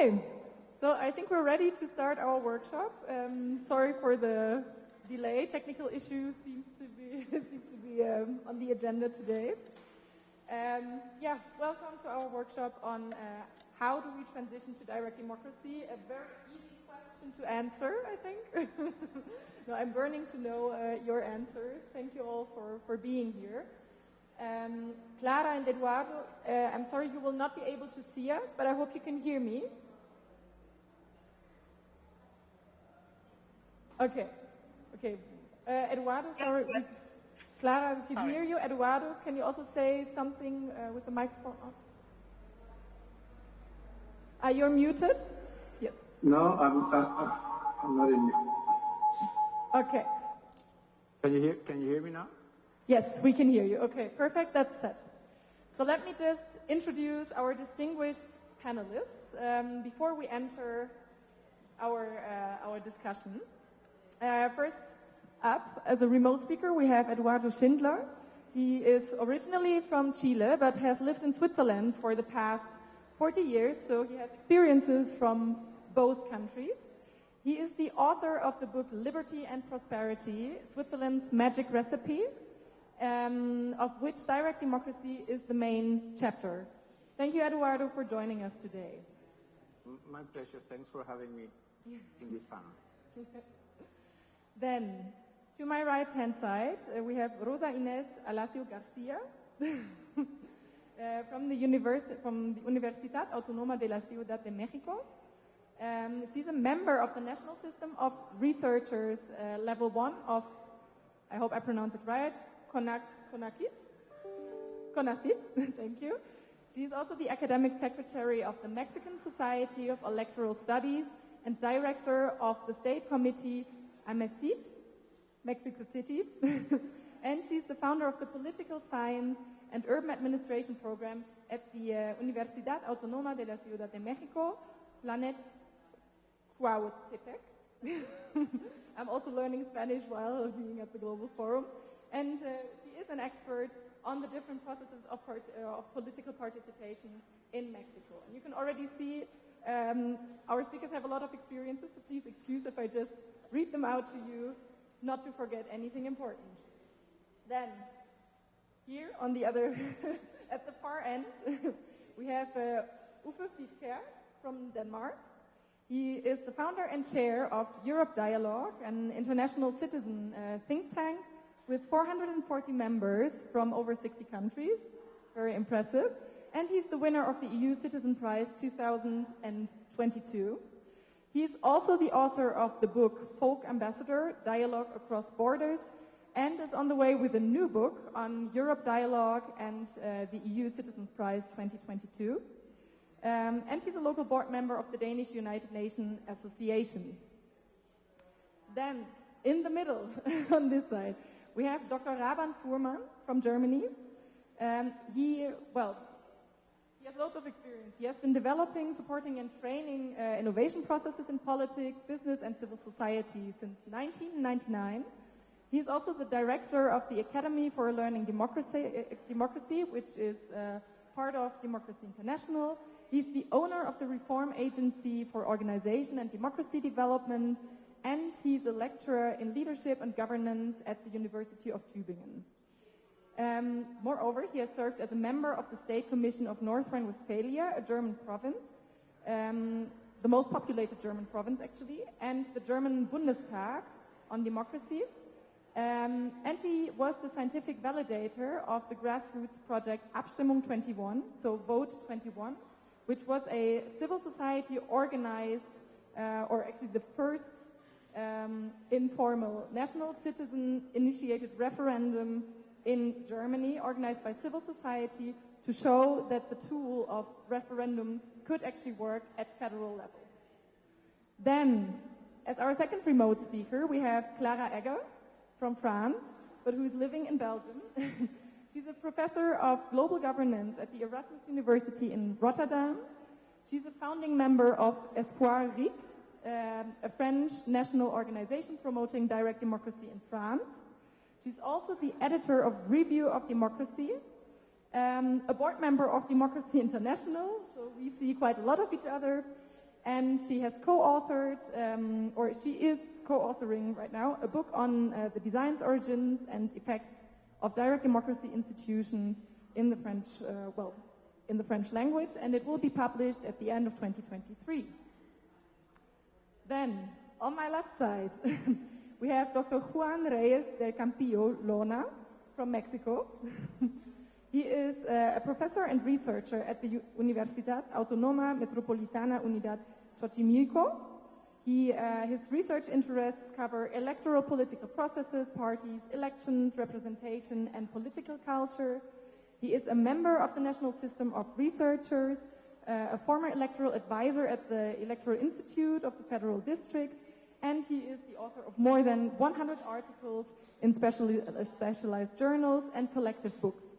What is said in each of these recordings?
Okay, so I think we're ready to start our workshop. Sorry for the delay. Technical issues seem to be on the agenda today. Welcome to our workshop on how do we transition to direct democracy. A very easy question to answer, I think. No, I'm burning to know your answers. Thank you all for being here. Clara and Eduardo, I'm sorry you will not be able to see us, but I hope you can hear me. Okay. Eduardo, sorry. Yes. Clara, we can hear you. Eduardo, can you also say something with the microphone on? You're muted? Yes. No, I'm not in mute. Okay. Can you hear me now? Yes, we can hear you. Okay, perfect. That's set. So let me just introduce our distinguished panelists before we enter our discussion. First up, as a remote speaker, we have Eduardo Schindler. He is originally from Chile, but has lived in Switzerland for the past 40 years, so he has experiences from both countries. He is the author of the book Liberty and Prosperity, Switzerland's Magic Recipe, of which direct democracy is the main chapter. Thank you, Eduardo, for joining us today. My pleasure. Thanks for having me in this panel. Then, to my right-hand side, we have Rosa Inés Alacio Garcia from the Universidad Autónoma de la Ciudad de México. She's a member of the National System of Researchers Level 1 of, I hope I pronounce it right, CONACYT, thank you. She is also the academic secretary of the Mexican Society of Electoral Studies and director of the State Committee AMECIP, Mexico City. And she's the founder of the Political Science and Urban Administration program at the Universidad Autónoma de la Ciudad de México, Planet Cuauhtepec. I'm also learning Spanish while being at the Global Forum. And she is an expert on the different processes of political participation in Mexico. And you can already see our speakers have a lot of experiences, so please excuse if I just read them out to you, not to forget anything important. Then, here on the other, at the far end, we have Uffe Fliedkjær from Denmark. He is the founder and chair of Europe Dialogue, an international citizen think tank with 440 members from over 60 countries. Very impressive. And he's the winner of the EU Citizen Prize 2022. He's also the author of the book Folk Ambassador, Dialogue Across Borders, and is on the way with a new book on Europe Dialogue and the EU Citizens Prize 2022. And he's a local board member of the Danish United Nations Association. Then, in the middle, on this side, we have Dr. Raban Fuhrmann from Germany. He has loads of experience. He has been developing, supporting, and training innovation processes in politics, business, and civil society since 1999. He's also the director of the Academy for Learning Democracy, which is part of Democracy International. He's the owner of the Reform Agency for Organization and Democracy Development, and he's a lecturer in leadership and governance at the University of Tübingen. Moreover, he has served as a member of the State Commission of North Rhine-Westphalia, a German province, the most populated German province actually, and the German Bundestag on democracy. And he was the scientific validator of the grassroots project Abstimmung 21, so Vote 21, which was a civil society organized, or actually the first informal national citizen-initiated referendum in Germany, organized by civil society to show that the tool of referendums could actually work at federal level. Then, as our second remote speaker, we have Clara Egger from France, but who is living in Belgium. She's a professor of global governance at the Erasmus University in Rotterdam. She's a founding member of Espoir RIC, a French national organization promoting direct democracy in France. She's also the editor of Review of Democracy, a board member of Democracy International, so we see quite a lot of each other, And she has co-authored, or she is co-authoring right now, a book on the design's origins and effects of direct democracy institutions in the French, in the French language, and it will be published at the end of 2023. Then, on my left side, we have Dr. Juan Reyes del Campillo Lona from Mexico. He is a professor and researcher at the Universidad Autónoma Metropolitana Unidad Xochimilco. His research interests cover electoral political processes, parties, elections, representation, and political culture. He is a member of the National System of Researchers, a former electoral advisor at the Electoral Institute of the Federal District, and he is the author of more than 100 articles in specialized journals and collective books.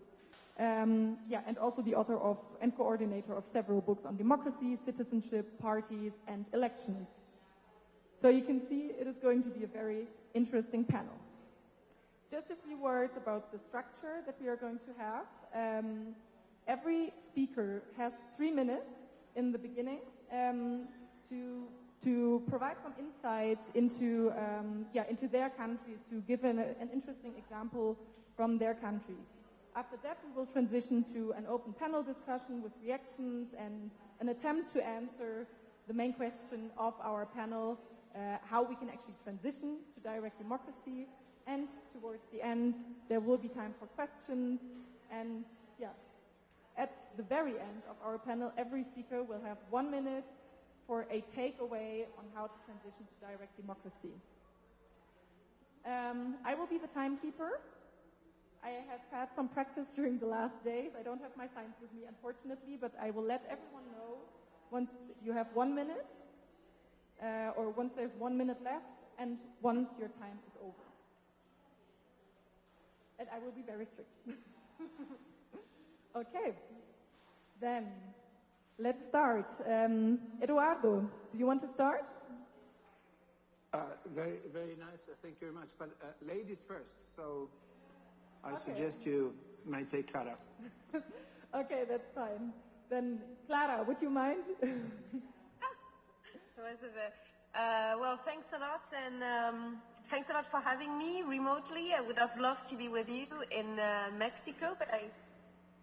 And also the author of and coordinator of several books on democracy, citizenship, parties, and elections. So you can see it is going to be a very interesting panel. Just a few words about the structure that we are going to have. Every speaker has 3 minutes in the beginning to provide some insights into their countries, to give an interesting example from their countries. After that, we will transition to an open panel discussion with reactions and an attempt to answer the main question of our panel, how we can actually transition to direct democracy. And towards the end, there will be time for questions. And at the very end of our panel, every speaker will have 1 minute for a takeaway on how to transition to direct democracy. I will be the timekeeper. I have had some practice during the last days. I don't have my signs with me, unfortunately, but I will let everyone know once you have 1 minute, or once there's 1 minute left, and once your time is over. And I will be very strict. Okay, then let's start. Eduardo, do you want to start? Very, very nice. Thank you very much. But ladies first, so I suggest you might take Clara. Okay, that's fine. Then, Clara, would you mind? Well, thanks a lot, and thanks a lot for having me remotely. I would have loved to be with you in Mexico, but I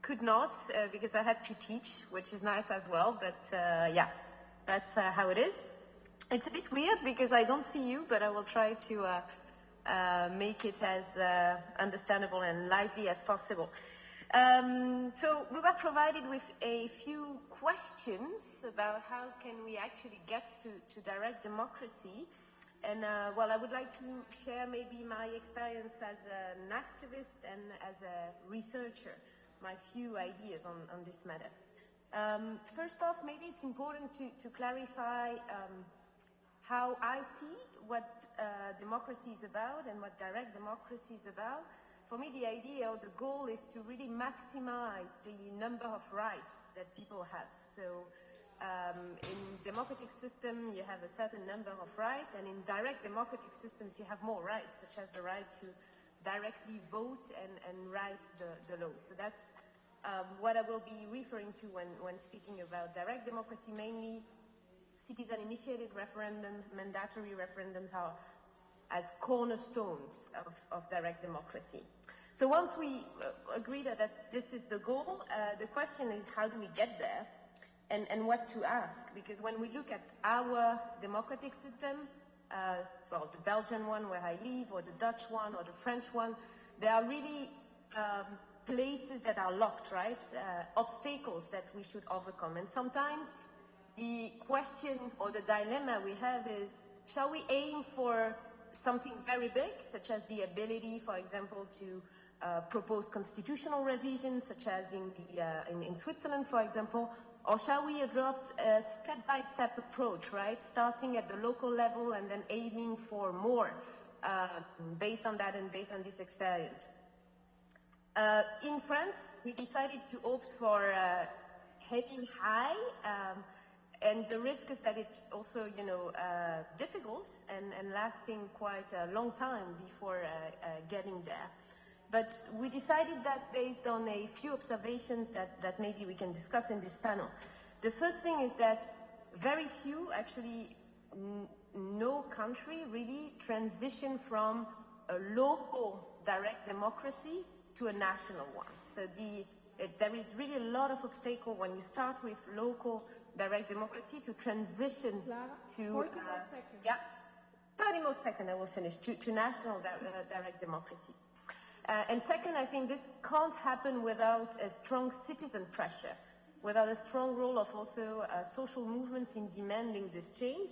could not because I had to teach, which is nice as well. But that's how it is. It's a bit weird because I don't see you, but I will try to make it as understandable and lively as possible. So we were provided with a few questions about how can we actually get to direct democracy. And I would like to share maybe my experience as an activist and as a researcher, my few ideas on this matter. First off, maybe it's important to clarify how I see what democracy is about and what direct democracy is about. For me, the idea or the goal is to really maximize the number of rights that people have. So in democratic system, you have a certain number of rights, and in direct democratic systems, you have more rights, such as the right to directly vote and write the law. So that's what I will be referring to when speaking about direct democracy. Mainly, citizen-initiated referendum, mandatory referendums are as cornerstones of direct democracy. So once we agree that this is the goal, the question is how do we get there and what to ask? Because when we look at our democratic system, the Belgian one where I live, or the Dutch one, or the French one, there are really places that are locked, right? Obstacles that we should overcome. And sometimes the question or the dilemma we have is, shall we aim for something very big, such as the ability, for example, to propose constitutional revisions, such as in Switzerland, for example, or shall we adopt a step-by-step approach, right, starting at the local level and then aiming for more based on that and based on this experience? In France, we decided to opt for heading high, and the risk is that it's also, difficult and lasting quite a long time before getting there. But we decided that based on a few observations that maybe we can discuss in this panel. The first thing is that very few, actually no country really transition from a local direct democracy to a national one. So there is really a lot of obstacle when you start with local direct democracy to transition to 40 more seconds. Yeah, 30 more seconds I will finish, to national direct democracy. And second, I think this can't happen without a strong citizen pressure, without a strong role of also social movements in demanding this change.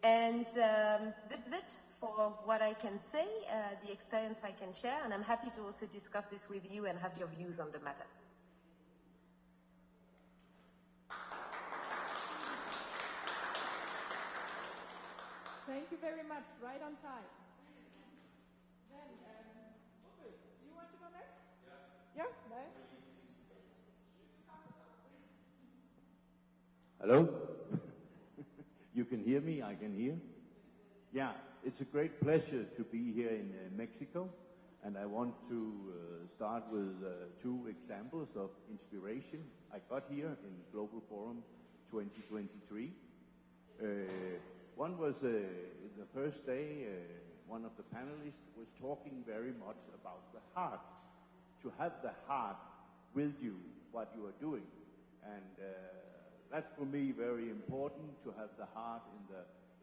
And this is it for what I can say, the experience I can share, and I'm happy to also discuss this with you and have your views on the matter. Thank you very much. Right on time. Then, do you want to go next? Yeah. Yeah, nice. Hello? You can hear me, I can hear. Yeah, it's a great pleasure to be here in Mexico, and I want to start with two examples of inspiration I got here in Global Forum 2023. One was the first day, one of the panelists was talking very much about the heart, to have the heart with you, what you are doing. And that's for me very important, to have the heart in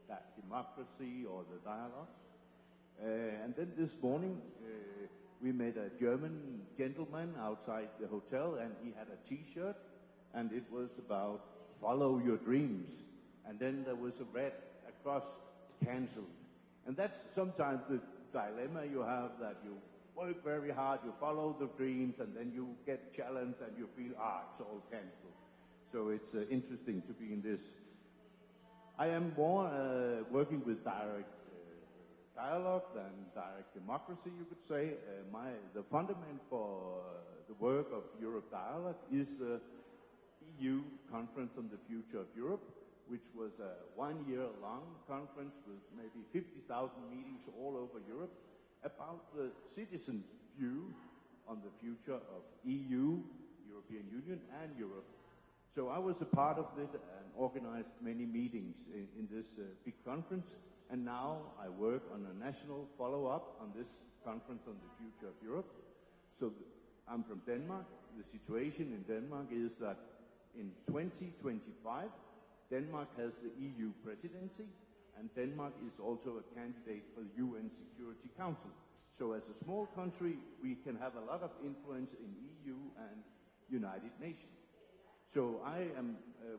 that democracy or the dialogue. And then this morning, we met a German gentleman outside the hotel, and he had a T-shirt, and it was about follow your dreams. And then there was a red across, cancelled. And that's sometimes the dilemma you have, that you work very hard, you follow the dreams, and then you get challenged and you feel, it's all cancelled. So it's interesting to be in this. I am more working with direct dialogue than direct democracy, you could say. The fundament for the work of Europe Dialogue is the EU Conference on the Future of Europe, which was a one-year-long conference with maybe 50,000 meetings all over Europe about the citizen view on the future of EU, European Union, and Europe. So I was a part of it and organized many meetings in this big conference, and now I work on a national follow-up on this conference on the future of Europe. So I'm from Denmark. The situation in Denmark is that in 2025, Denmark has the EU presidency, and Denmark is also a candidate for the UN Security Council. So as a small country, we can have a lot of influence in EU and United Nations. So I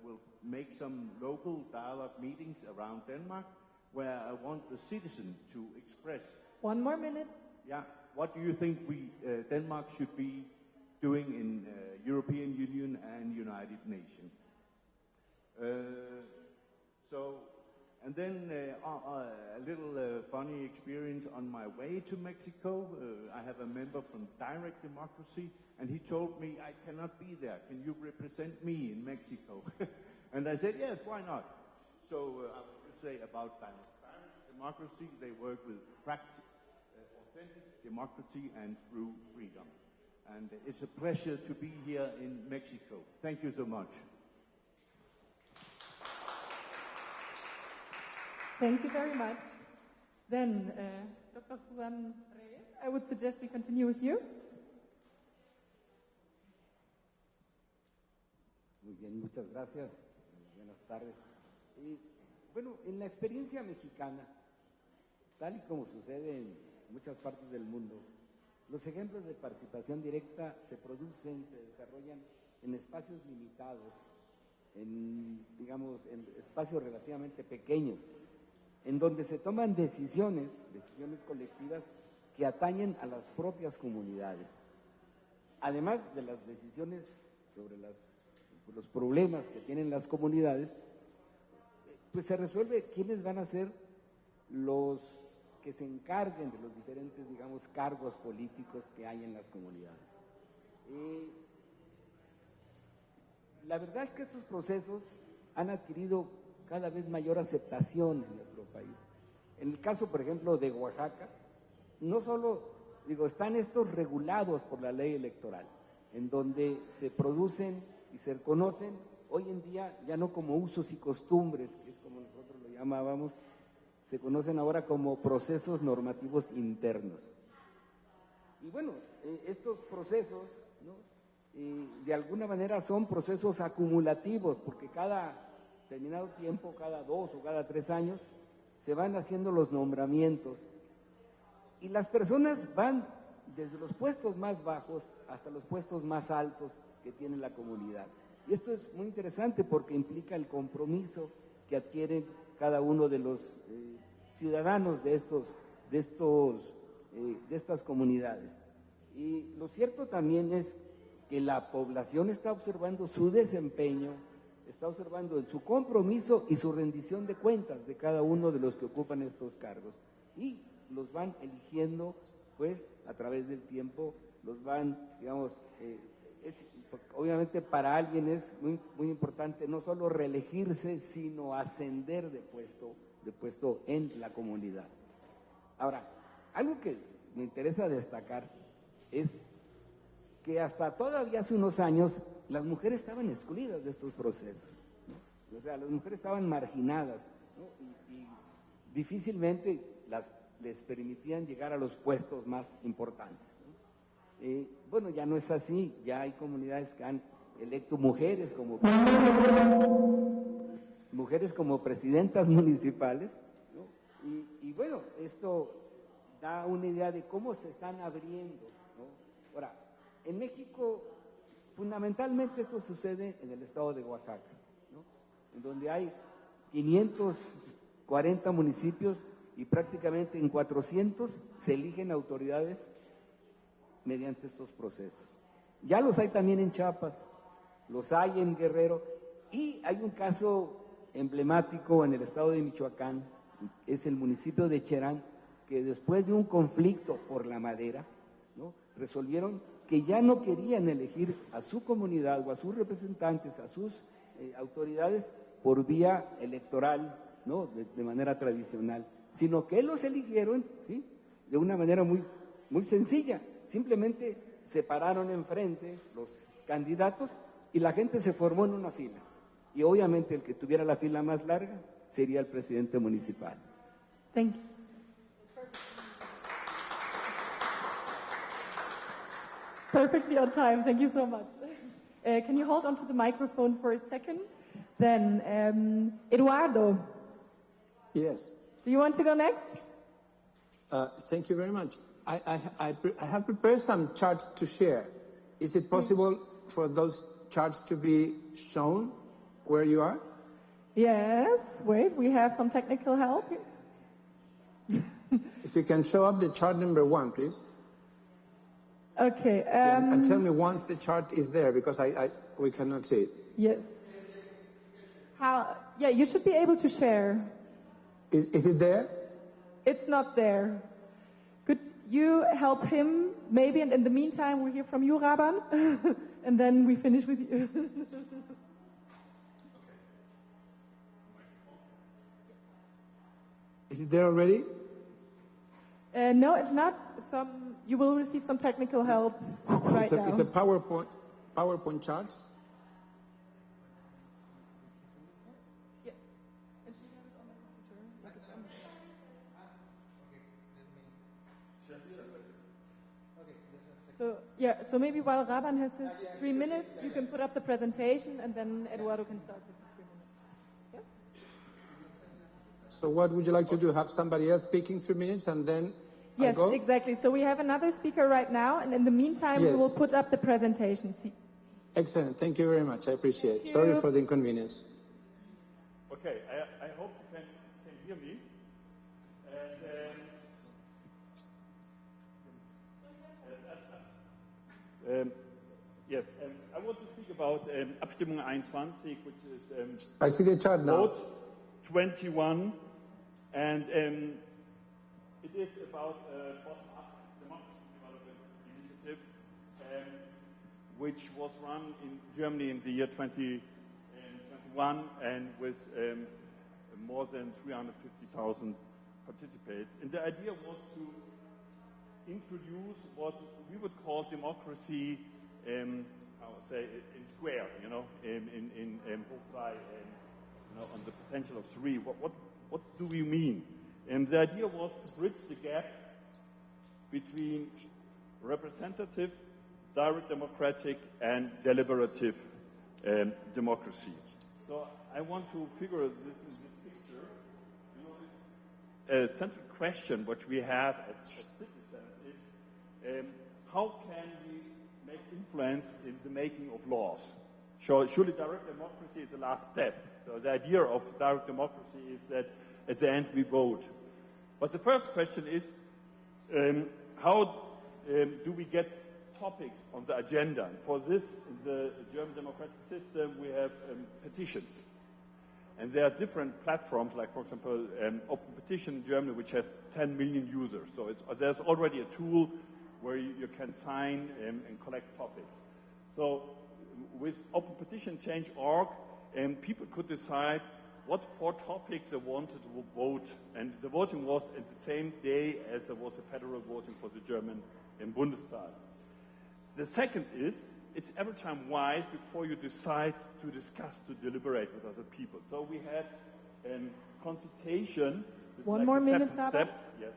will make some local dialogue meetings around Denmark where I want the citizen to express. 1 more minute. Yeah, what do you think Denmark should be doing in European Union and United Nations? And then a little funny experience on my way to Mexico. I have a member from Direct Democracy, and he told me, I cannot be there. Can you represent me in Mexico? And I said, yes, why not? So I would just say about Direct Democracy, they work with authentic democracy and through freedom. And it's a pleasure to be here in Mexico. Thank you so much. Thank you very much. Then, Dr. Juan Reyes, I would suggest we continue with you. Muy bien, muchas gracias. Buenas tardes. Bueno, en la experiencia mexicana, tal y como sucede en muchas partes del mundo, los ejemplos de participación directa se producen, se desarrollan en espacios limitados, en espacios relativamente pequeños, en donde se toman decisiones colectivas que atañen a las propias comunidades. Además de las decisiones sobre los problemas que tienen las comunidades, pues se resuelve quiénes van a ser los que se encarguen de los diferentes, cargos políticos que hay en las comunidades. La verdad es que estos procesos han adquirido cada vez mayor aceptación en nuestro país. En el caso, por ejemplo, de Oaxaca, no solo, están estos regulados por la ley electoral, en donde se producen y se conocen hoy en día ya no como usos y costumbres, que es como nosotros lo llamábamos, se conocen ahora como procesos normativos internos. Y bueno, estos procesos, ¿no? De alguna manera son procesos acumulativos, porque cada determinado tiempo, cada 2 o cada 3 años, se van haciendo los nombramientos. Y las personas van desde los puestos más bajos hasta los puestos más altos que tiene la comunidad. Y esto es muy interesante porque implica el compromiso que adquieren cada uno de los ciudadanos de estas comunidades. Y lo cierto también es que la población está observando su desempeño, está observando su compromiso y su rendición de cuentas de cada uno de los que ocupan estos cargos. Y los van eligiendo, pues, a través del tiempo, los van, digamos, obviamente para alguien es muy, muy importante no solo reelegirse, sino ascender de puesto en la comunidad. Ahora, algo que me interesa destacar es que hasta todavía hace unos años las mujeres estaban excluidas de estos procesos, ¿no? O sea, las mujeres estaban marginadas, ¿no? y difícilmente les permitían llegar a los puestos más importantes, ¿no? Bueno, ya no es así, ya hay comunidades que han electo mujeres como presidentas municipales, ¿no? Y bueno, esto da una idea de cómo se están abriendo, ¿no? Ahora, en México, fundamentalmente esto sucede en el estado de Oaxaca, ¿no? En donde hay 540 municipios y prácticamente en 400 se eligen autoridades mediante estos procesos. Ya los hay también en Chiapas, los hay en Guerrero, y hay un caso emblemático en el estado de Michoacán, es el municipio de Cherán, que después de un conflicto por la madera, ¿no?, resolvieron que ya no querían elegir a su comunidad o a sus representantes, a sus autoridades por vía electoral, ¿no?, de manera tradicional, sino que los eligieron, ¿sí?, de una manera muy, muy sencilla. Simplemente se pararon enfrente los candidatos y la gente se formó en una fila. Y obviamente el que tuviera la fila más larga sería el presidente municipal. Thank you. Perfectly on time. Thank you so much. Can you hold on to the microphone for a second? Then, Eduardo. Yes. Do you want to go next? Thank you very much. I have prepared some charts to share. Is it possible for those charts to be shown where you are? Yes. Wait, we have some technical help here. If you can show up the chart number 1, please. Okay. And tell me once the chart is there, because we cannot see it. Yes. Yeah, you should be able to share. Is it there? It's not there. Could you help him maybe, and in the meantime we'll hear from you, Raban, and then we finish with you. Is it there already? No, it's not. You will receive some technical help right now. It's a PowerPoint chart. Yes. And she has it on the computer. Like it's on So maybe while Raban has his 3 minutes, you can put up the presentation, and then Eduardo can start with his 3 minutes. Yes? So what would you like to do? Have somebody else speaking 3 minutes and then I Yes, go? exactly. So we have another speaker right now, and in the meantime, we Yes. will put up the presentation. Excellent. Thank you very much. I appreciate it. Thank Sorry you. for the inconvenience. Okay, I hope you can hear me. Yes, I want to speak about Abstimmung 21, which is I see the chart now. vote 21, and it is about bottom-up democracy development initiative, which was run in Germany in the year 2021, and with more than 350,000 participants. And the idea was to introduce what we would call democracy say, in square, you know, in Hochfrei, you know, on the potential of 3. What do we mean? The idea was to bridge the gap between representative, direct democratic, and deliberative democracy. So I want to figure this in this picture. You know, a central question which we have as citizens is how can we make influence in the making of laws? Surely direct democracy is the last step. So the idea of direct democracy is that at the end we vote. But the first question is how do we get topics on the agenda? And for this, in the German democratic system, we have petitions. And there are different platforms, like, for example, Open Petition in Germany, which has 10 million users. So there's already a tool where you can sign and collect topics. So with Open Petition Change.org, people could decide what 4 topics they wanted to vote. And the voting was at the same day as there was a federal voting for the German Bundestag. The second is, it's every time wise before you decide to discuss, to deliberate with other people. So we had a consultation. One more minute, step. Yes,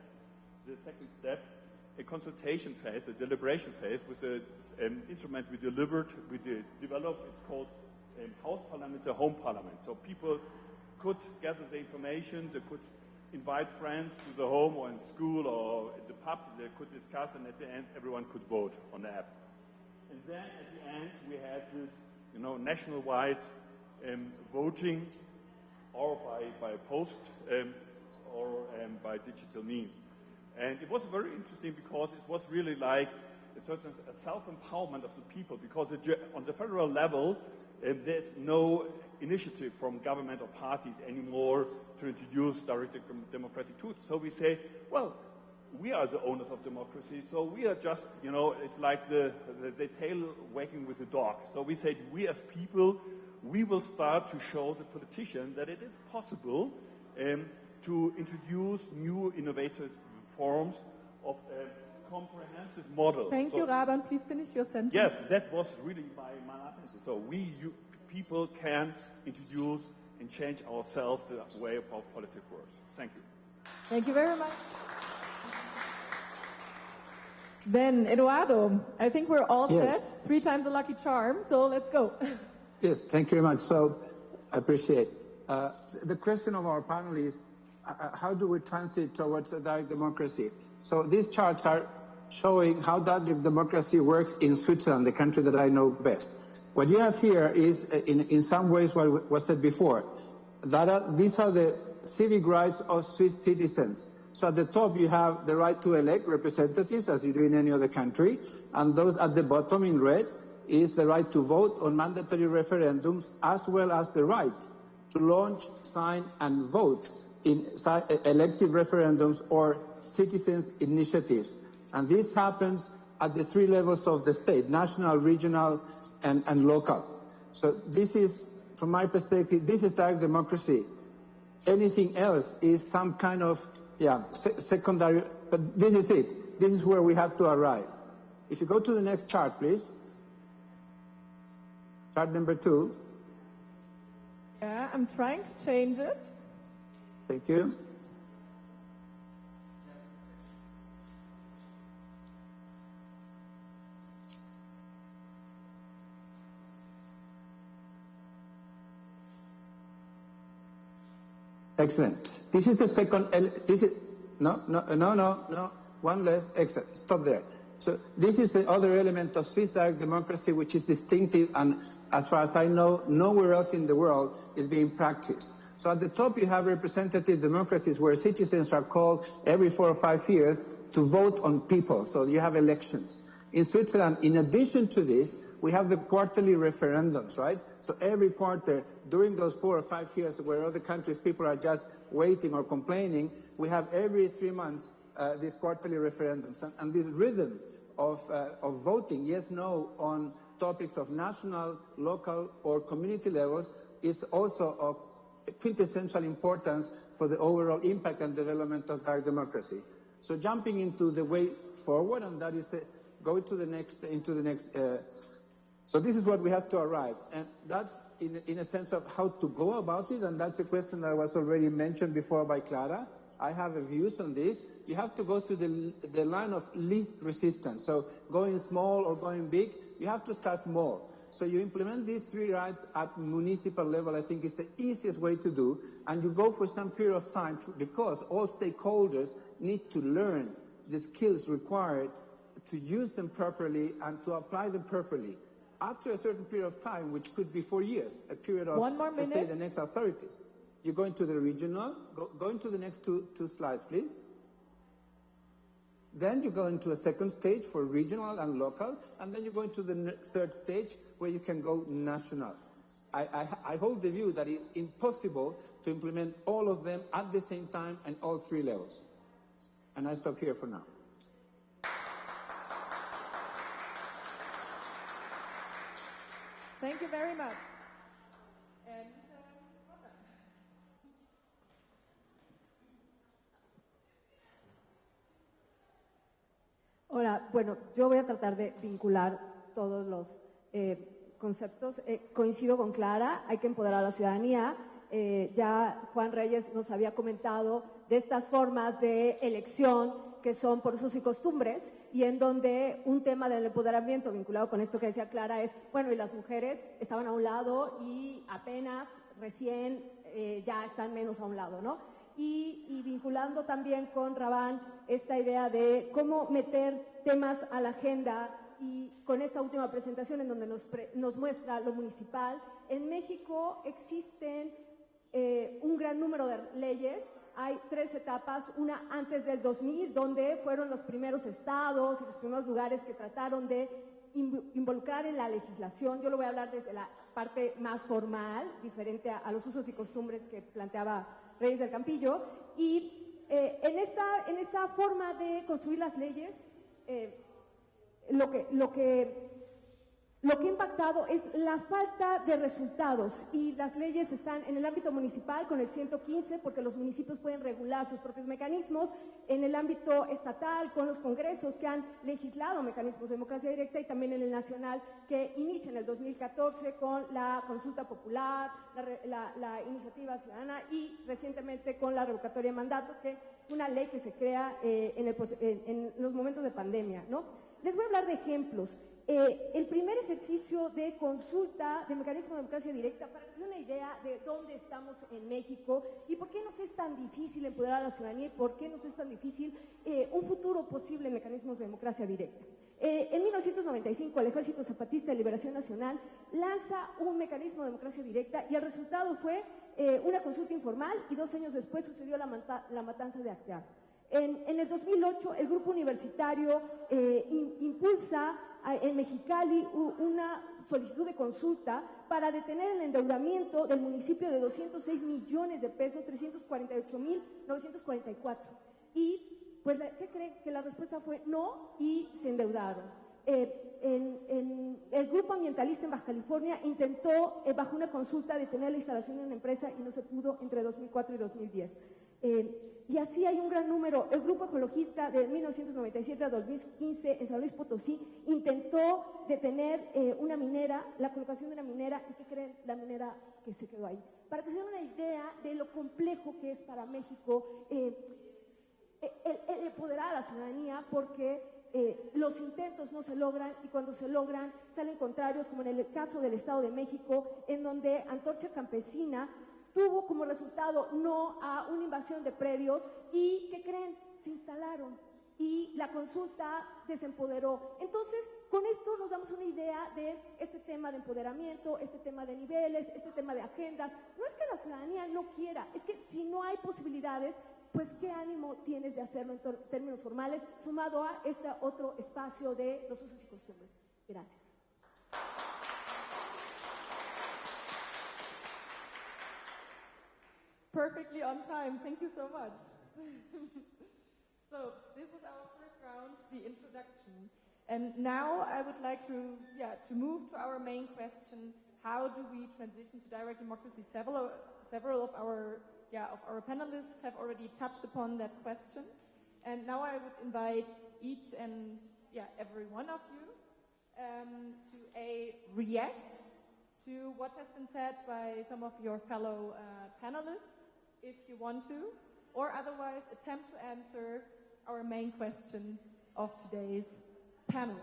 the second step, a consultation phase, a deliberation phase with an instrument we developed. It's called House Parliament, the Home Parliament. So people could gather the information, they could invite friends to the home or in school or at the pub, they could discuss, and at the end everyone could vote on the app. And then at the end we had this, you know, national-wide voting, or by post or by digital means. And it was very interesting because it was really like a self-empowerment of the people, because on the federal level there's no initiative from government or parties anymore to introduce direct democratic tools. So we say, well, we are the owners of democracy, so we are just, you know, it's like the tail wagging with the dog. So we said, we as people, we will start to show the politician that it is possible to introduce new innovative forms of a comprehensive model. Thank you, Raban. Please finish your sentence. Yes, that was really my last sentence. So people can introduce and change ourselves the way of how politics works. Thank you. Thank you very much. Then, Eduardo, I think we're all set. 3 times a lucky charm, so let's go. Yes, thank you very much. So, I appreciate. The question of our panel is, how do we transit towards a direct democracy? So these charts are showing how direct democracy works in Switzerland, the country that I know best. What you have here is, in some ways, what was said before. These are the civic rights of Swiss citizens. So at the top, you have the right to elect representatives, as you do in any other country. And those at the bottom in red is the right to vote on mandatory referendums, as well as the right to launch, sign, and vote in elective referendums or citizens' initiatives. And this happens at the 3 levels of the state: national, regional, and local. So this is, from my perspective, this is direct democracy. Anything else is some kind of, secondary, but this is it. This is where we have to arrive. If you go to the next chart, please. Chart number 2. Yeah, I'm trying to change it. Thank you. Excellent. This is the second. No. One less. Excellent. Stop there. So this is the other element of Swiss direct democracy, which is distinctive, and as far as I know, nowhere else in the world is being practiced. So at the top, you have representative democracies where citizens are called every 4 or 5 years to vote on people. So you have elections. In Switzerland, in addition to this, we have the quarterly referendums, right? So every quarter, during those 4 or 5 years where other countries, people are just waiting or complaining, we have every 3 months these quarterly referendums. And this rhythm of voting, yes, no, on topics of national, local, or community levels is also of quintessential importance for the overall impact and development of direct democracy. So jumping into the way forward, and that is going to the next, into the next So this is what we have to arrive, and that's in a sense of how to go about it, and that's a question that was already mentioned before by Clara. I have views on this. You have to go through the line of least resistance. So going small or going big, you have to start small. So you implement these 3 rights at municipal level, I think is the easiest way to do, and you go for some period of time because all stakeholders need to learn the skills required to use them properly and to apply them properly. After a certain period of time, which could be 4 years, a period of, let's say, the next authority, you go into the regional, go into the next two slides, please. Then you go into a second stage for regional and local, and then you go into the third stage where you can go national. I hold the view that it's impossible to implement all of them at the same time and all 3 levels. And I stop here for now. Thank you very much. And, Hola, bueno, yo voy a tratar de vincular todos los conceptos. Coincido con Clara, hay que empoderar a la ciudadanía. Ya Juan Reyes nos había comentado de estas formas de elección que son por usos y costumbres, y en donde un tema del empoderamiento vinculado con esto que decía Clara es, bueno, y las mujeres estaban a un lado y apenas recién ya están menos a un lado, ¿no? Y vinculando también con Rabán esta idea de cómo meter temas a la agenda, y con esta última presentación en donde nos muestra lo municipal. En México existen un gran número de leyes. Hay 3 etapas, una antes del 2000, donde fueron los primeros estados y los primeros lugares que trataron de involucrar en la legislación. Yo lo voy a hablar desde la parte más formal, diferente a los usos y costumbres que planteaba Reyes del Campillo. Y en esta forma de construir las leyes, lo que ha impactado es la falta de resultados, y las leyes están en el ámbito municipal con el 115, porque los municipios pueden regular sus propios mecanismos, en el ámbito estatal con los congresos que han legislado mecanismos de democracia directa, y también en el nacional que inicia en el 2014 con la consulta popular, la iniciativa ciudadana, y recientemente con la revocatoria de mandato, que fue una ley que se crea en los momentos de pandemia, ¿no? Les voy a hablar de ejemplos. El primer ejercicio de consulta de mecanismo de democracia directa, para que se den una idea de dónde estamos en México y por qué nos es tan difícil empoderar a la ciudadanía y por qué nos es tan difícil un futuro posible en mecanismos de democracia directa. En 1995, el Ejército Zapatista de Liberación Nacional lanza un mecanismo de democracia directa, y el resultado fue una consulta informal, y 2 años después sucedió la matanza de Acteal. En el 2008, el grupo universitario impulsa en Mexicali una solicitud de consulta para detener el endeudamiento del municipio de 206 millones de pesos, 348.944. Y, pues, ¿qué creen? Que la respuesta fue no, y se endeudaron. El grupo ambientalista en Baja California intentó, bajo una consulta, detener la instalación de una empresa, y no se pudo entre 2004 y 2010. Y así hay un gran número. El grupo ecologista de 1997 a 2015 en San Luis Potosí intentó detener una minera, la colocación de una minera, y ¿qué creen? La minera que se quedó ahí. Para que se den una idea de lo complejo que es para México el empoderar a la ciudadanía, porque los intentos no se logran, y cuando se logran salen contrarios, como en el caso del Estado de México, en donde Antorcha Campesina tuvo como resultado no a una invasión de predios, y ¿qué creen? Se instalaron, y la consulta desempoderó. Entonces, con esto nos damos una idea de este tema de empoderamiento, este tema de niveles, este tema de agendas. No es que la ciudadanía no quiera, es que si no hay posibilidades, pues ¿qué ánimo tienes de hacerlo en términos formales, sumado a este otro espacio de los usos y costumbres? Gracias. Perfectly on time. Thank you so much. So this was our first round, the introduction. And now I would like to move to our main question: how do we transition to direct democracy? Several of our panelists have already touched upon that question. And now I would invite each and every one of you to react to what has been said by some of your fellow panelists, if you want to, or otherwise attempt to answer our main question of today's panel.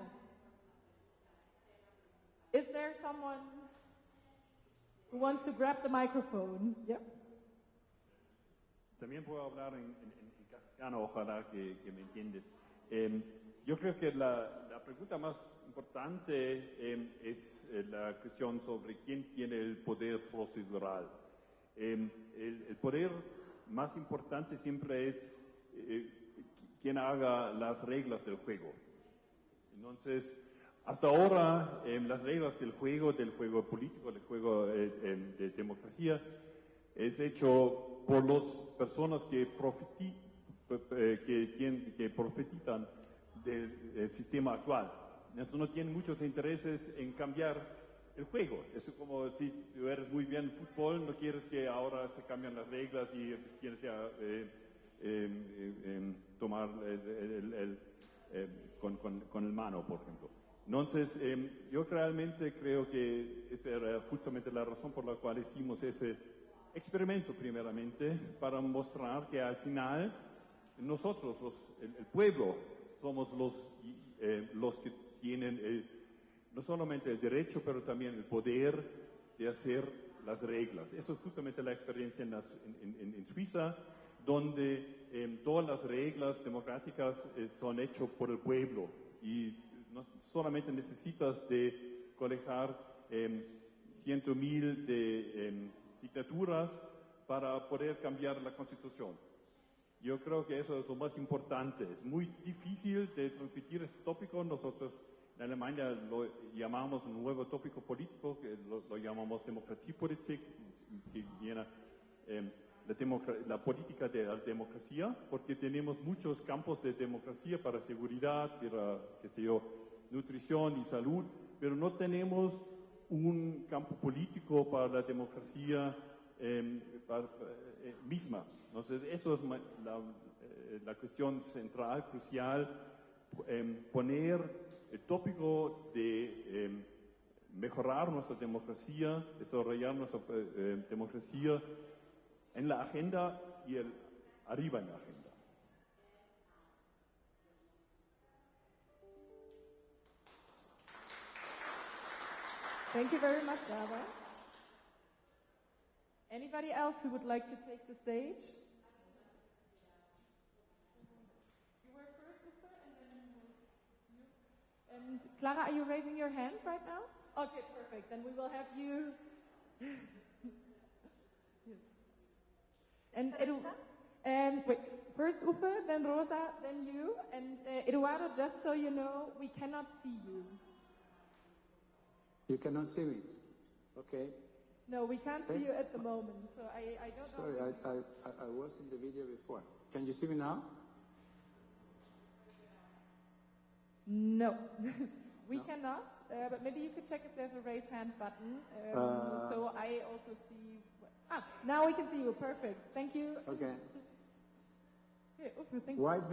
Is there someone who wants to grab the microphone? Yep. También puedo hablar en castellano, ojalá que me entiendes. Yo creo que la pregunta más importante es la cuestión sobre quién tiene el poder procedural. El poder más importante siempre es quien haga las reglas del juego. Entonces, hasta ahora, las reglas del juego político, del juego de democracia, es hecho por las personas que profetizan del sistema actual. Entonces no tienen muchos intereses en cambiar el juego. Es como si tú eres muy bien en fútbol, no quieres que ahora se cambien las reglas y quieres ya tomar con el mano, por ejemplo. Entonces, yo realmente creo que esa era justamente la razón por la cual hicimos ese experimento primeramente, para mostrar que al final nosotros, el pueblo, somos los que tienen no solamente el derecho, pero también el poder de hacer las reglas. Eso es justamente la experiencia en Suiza, donde todas las reglas democráticas son hechas por el pueblo y no solamente necesitas de colectar 100,000 de signaturas para poder cambiar la Constitución. Yo creo que eso es lo más importante. Es muy difícil de transmitir este tópico. Nosotros en Alemania lo llamamos un nuevo tópico político, que lo llamamos Demokratiepolitik, que viene la política de la democracia, porque tenemos muchos campos de democracia para seguridad, para, qué sé yo, nutrición y salud, pero no tenemos un campo político para la democracia misma. Entonces, eso es la cuestión central, crucial, poner el tópico de mejorar nuestra democracia, desarrollar nuestra democracia en la agenda y arriba en la agenda. Thank you very much, Dava. Anybody else who would like to take the stage? You were first, Ufa, and then you. And Clara, are you raising your hand right now? Okay, perfect. Then we will have you. Yes. And wait, first Ufa, then Rosa, then you. And Eduardo, just so you know, we cannot see you. You cannot see me? Okay. No, we can't see you at the moment, so I don't know. Sorry, I was in the video before. Can you see me now? No, we cannot, but maybe you could check if there's a raise hand button, so I also see... now we can see you, perfect, thank you. Okay. Yeah, thank you. White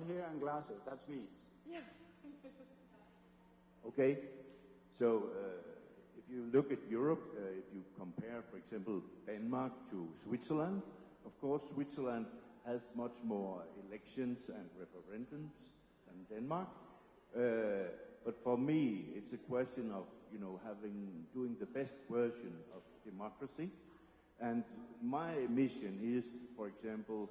hair and glasses, that's me. Yeah. Okay, so if you look at Europe, if you compare, for example, Denmark to Switzerland, of course, Switzerland has much more elections and referendums than Denmark. But for me, it's a question of, doing the best version of democracy. And my mission is, for example,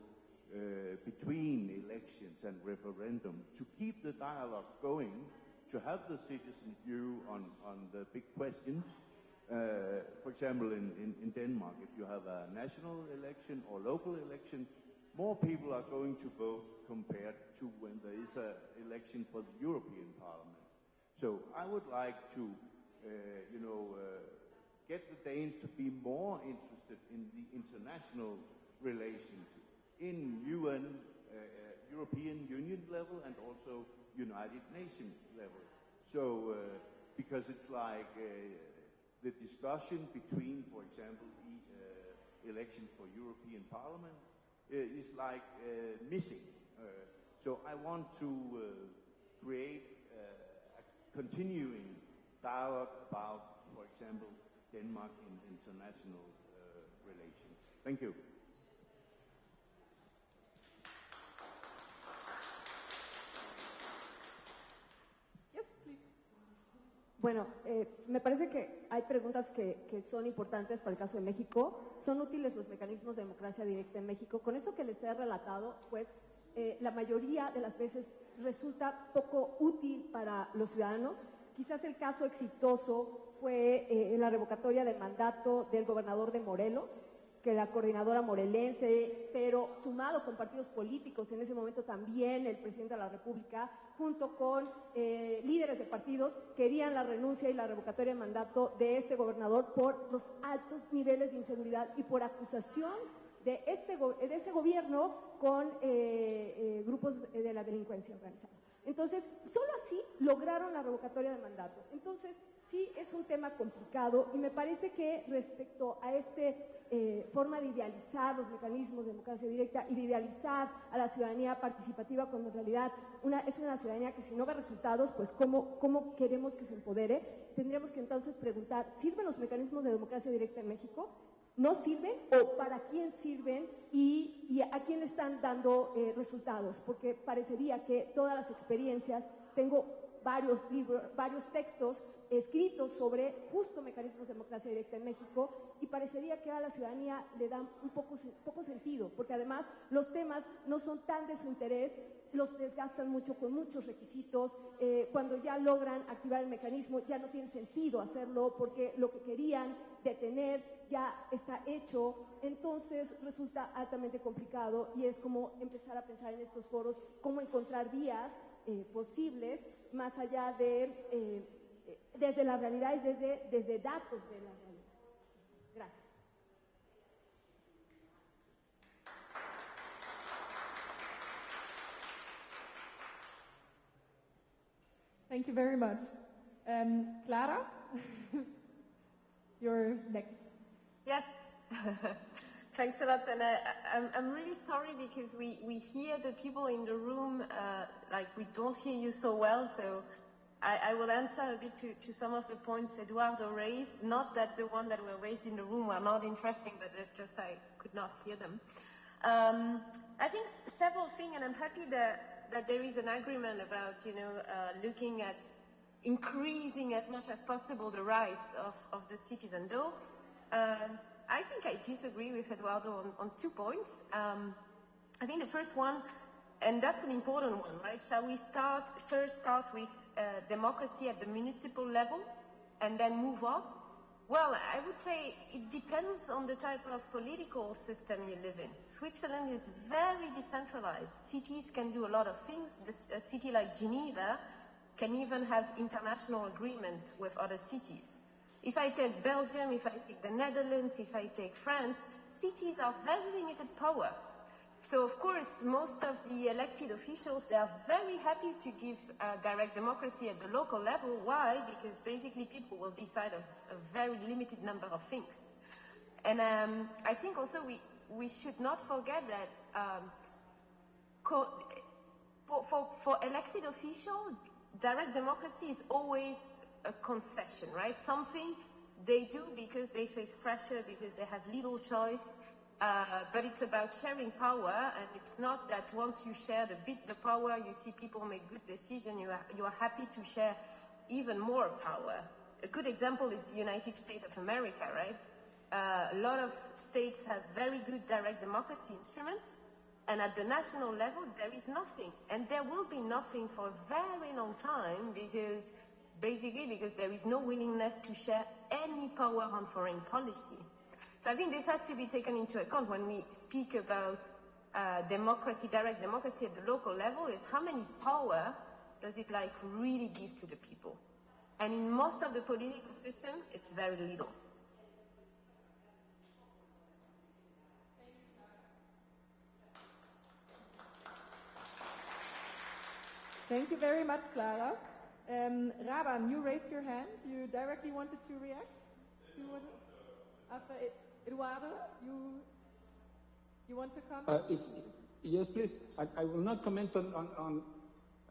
between elections and referendum, to keep the dialogue going, to have the citizen view on the big questions. For example, in Denmark, if you have a national election or local election, more people are going to vote compared to when there is an election for the European Parliament. So I would like to, get the Danes to be more interested in the international relations in European Union level and also United Nations level. So, because it's like the discussion between, for example, elections for European Parliament is like missing. So I want to create continuing dialogue about, for example, Denmark in international relations. Thank you. Yes, please. Bueno, me parece que hay preguntas que son importantes para el caso de México. ¿Son útiles los mecanismos de democracia directa en México? Con esto que les he relatado, pues la mayoría de las veces resulta poco útil para los ciudadanos. Quizás el caso exitoso fue la revocatoria del mandato del gobernador de Morelos, que la coordinadora morelense, pero sumado con partidos políticos, en ese momento también el presidente de la República, junto con líderes de partidos, querían la renuncia y la revocatoria de mandato de este gobernador por los altos niveles de inseguridad y por acusación de ese gobierno con grupos de la delincuencia organizada. Entonces, solo así lograron la revocatoria de mandato. Entonces, sí es un tema complicado y me parece que respecto a esta forma de idealizar los mecanismos de democracia directa y de idealizar a la ciudadanía participativa, cuando en realidad es una ciudadanía que si no ve resultados, pues ¿cómo queremos que se empodere? Tendríamos que entonces preguntar, ¿sirven los mecanismos de democracia directa en México? ¿No sirven? ¿O para quién sirven? ¿Y a quién están dando resultados? Porque parecería que todas las experiencias, tengo varios libros, varios textos escritos sobre justo mecanismos de democracia directa en México y parecería que a la ciudadanía le dan un poco sentido, porque además los temas no son tan de su interés, los desgastan mucho con muchos requisitos, cuando ya logran activar el mecanismo ya no tiene sentido hacerlo porque lo que querían detener ya está hecho, entonces resulta altamente complicado y es como empezar a pensar en estos foros, cómo encontrar vías posibles más allá de desde la realidad y desde datos de la realidad. Gracias. Thank you very much. Clara, you're next. Yes, thanks a lot. And I'm really sorry because we hear the people in the room like we don't hear you so well. So I will answer a bit to some of the points Eduardo raised. Not that the one that were raised in the room were not interesting, but just I could not hear them. I think several things, and I'm happy that there is an agreement about, looking at increasing as much as possible the rights of the citizen. Though I think I disagree with Eduardo on 2 points. I think the first one, and that's an important one, right? Shall we first start with democracy at the municipal level and then move on? Well, I would say it depends on the type of political system you live in. Switzerland is very decentralized. Cities can do a lot of things. A city like Geneva can even have international agreements with other cities. If I take Belgium, if I take the Netherlands, if I take France, cities are very limited power. So, of course, most of the elected officials, they are very happy to give direct democracy at the local level. Why? Because basically people will decide a very limited number of things. And I think also we should not forget that for elected officials, direct democracy is always a concession, right? Something they do because they face pressure, because they have little choice. But it's about sharing power, and it's not that once you share the power, you see people make good decisions, you are happy to share even more power. A good example is the United States of America, right? A lot of states have very good direct democracy instruments, and at the national level, there is nothing. And there will be nothing for a very long time because there is no willingness to share any power on foreign policy. So I think this has to be taken into account when we speak about democracy, direct democracy at the local level, is how many power does it really give to the people? And in most of the political system, it's very little. Thank you very much, Clara. Raban, you raised your hand. You directly wanted to react to what after Eduardo, you want to comment? Yes, please. I will not comment on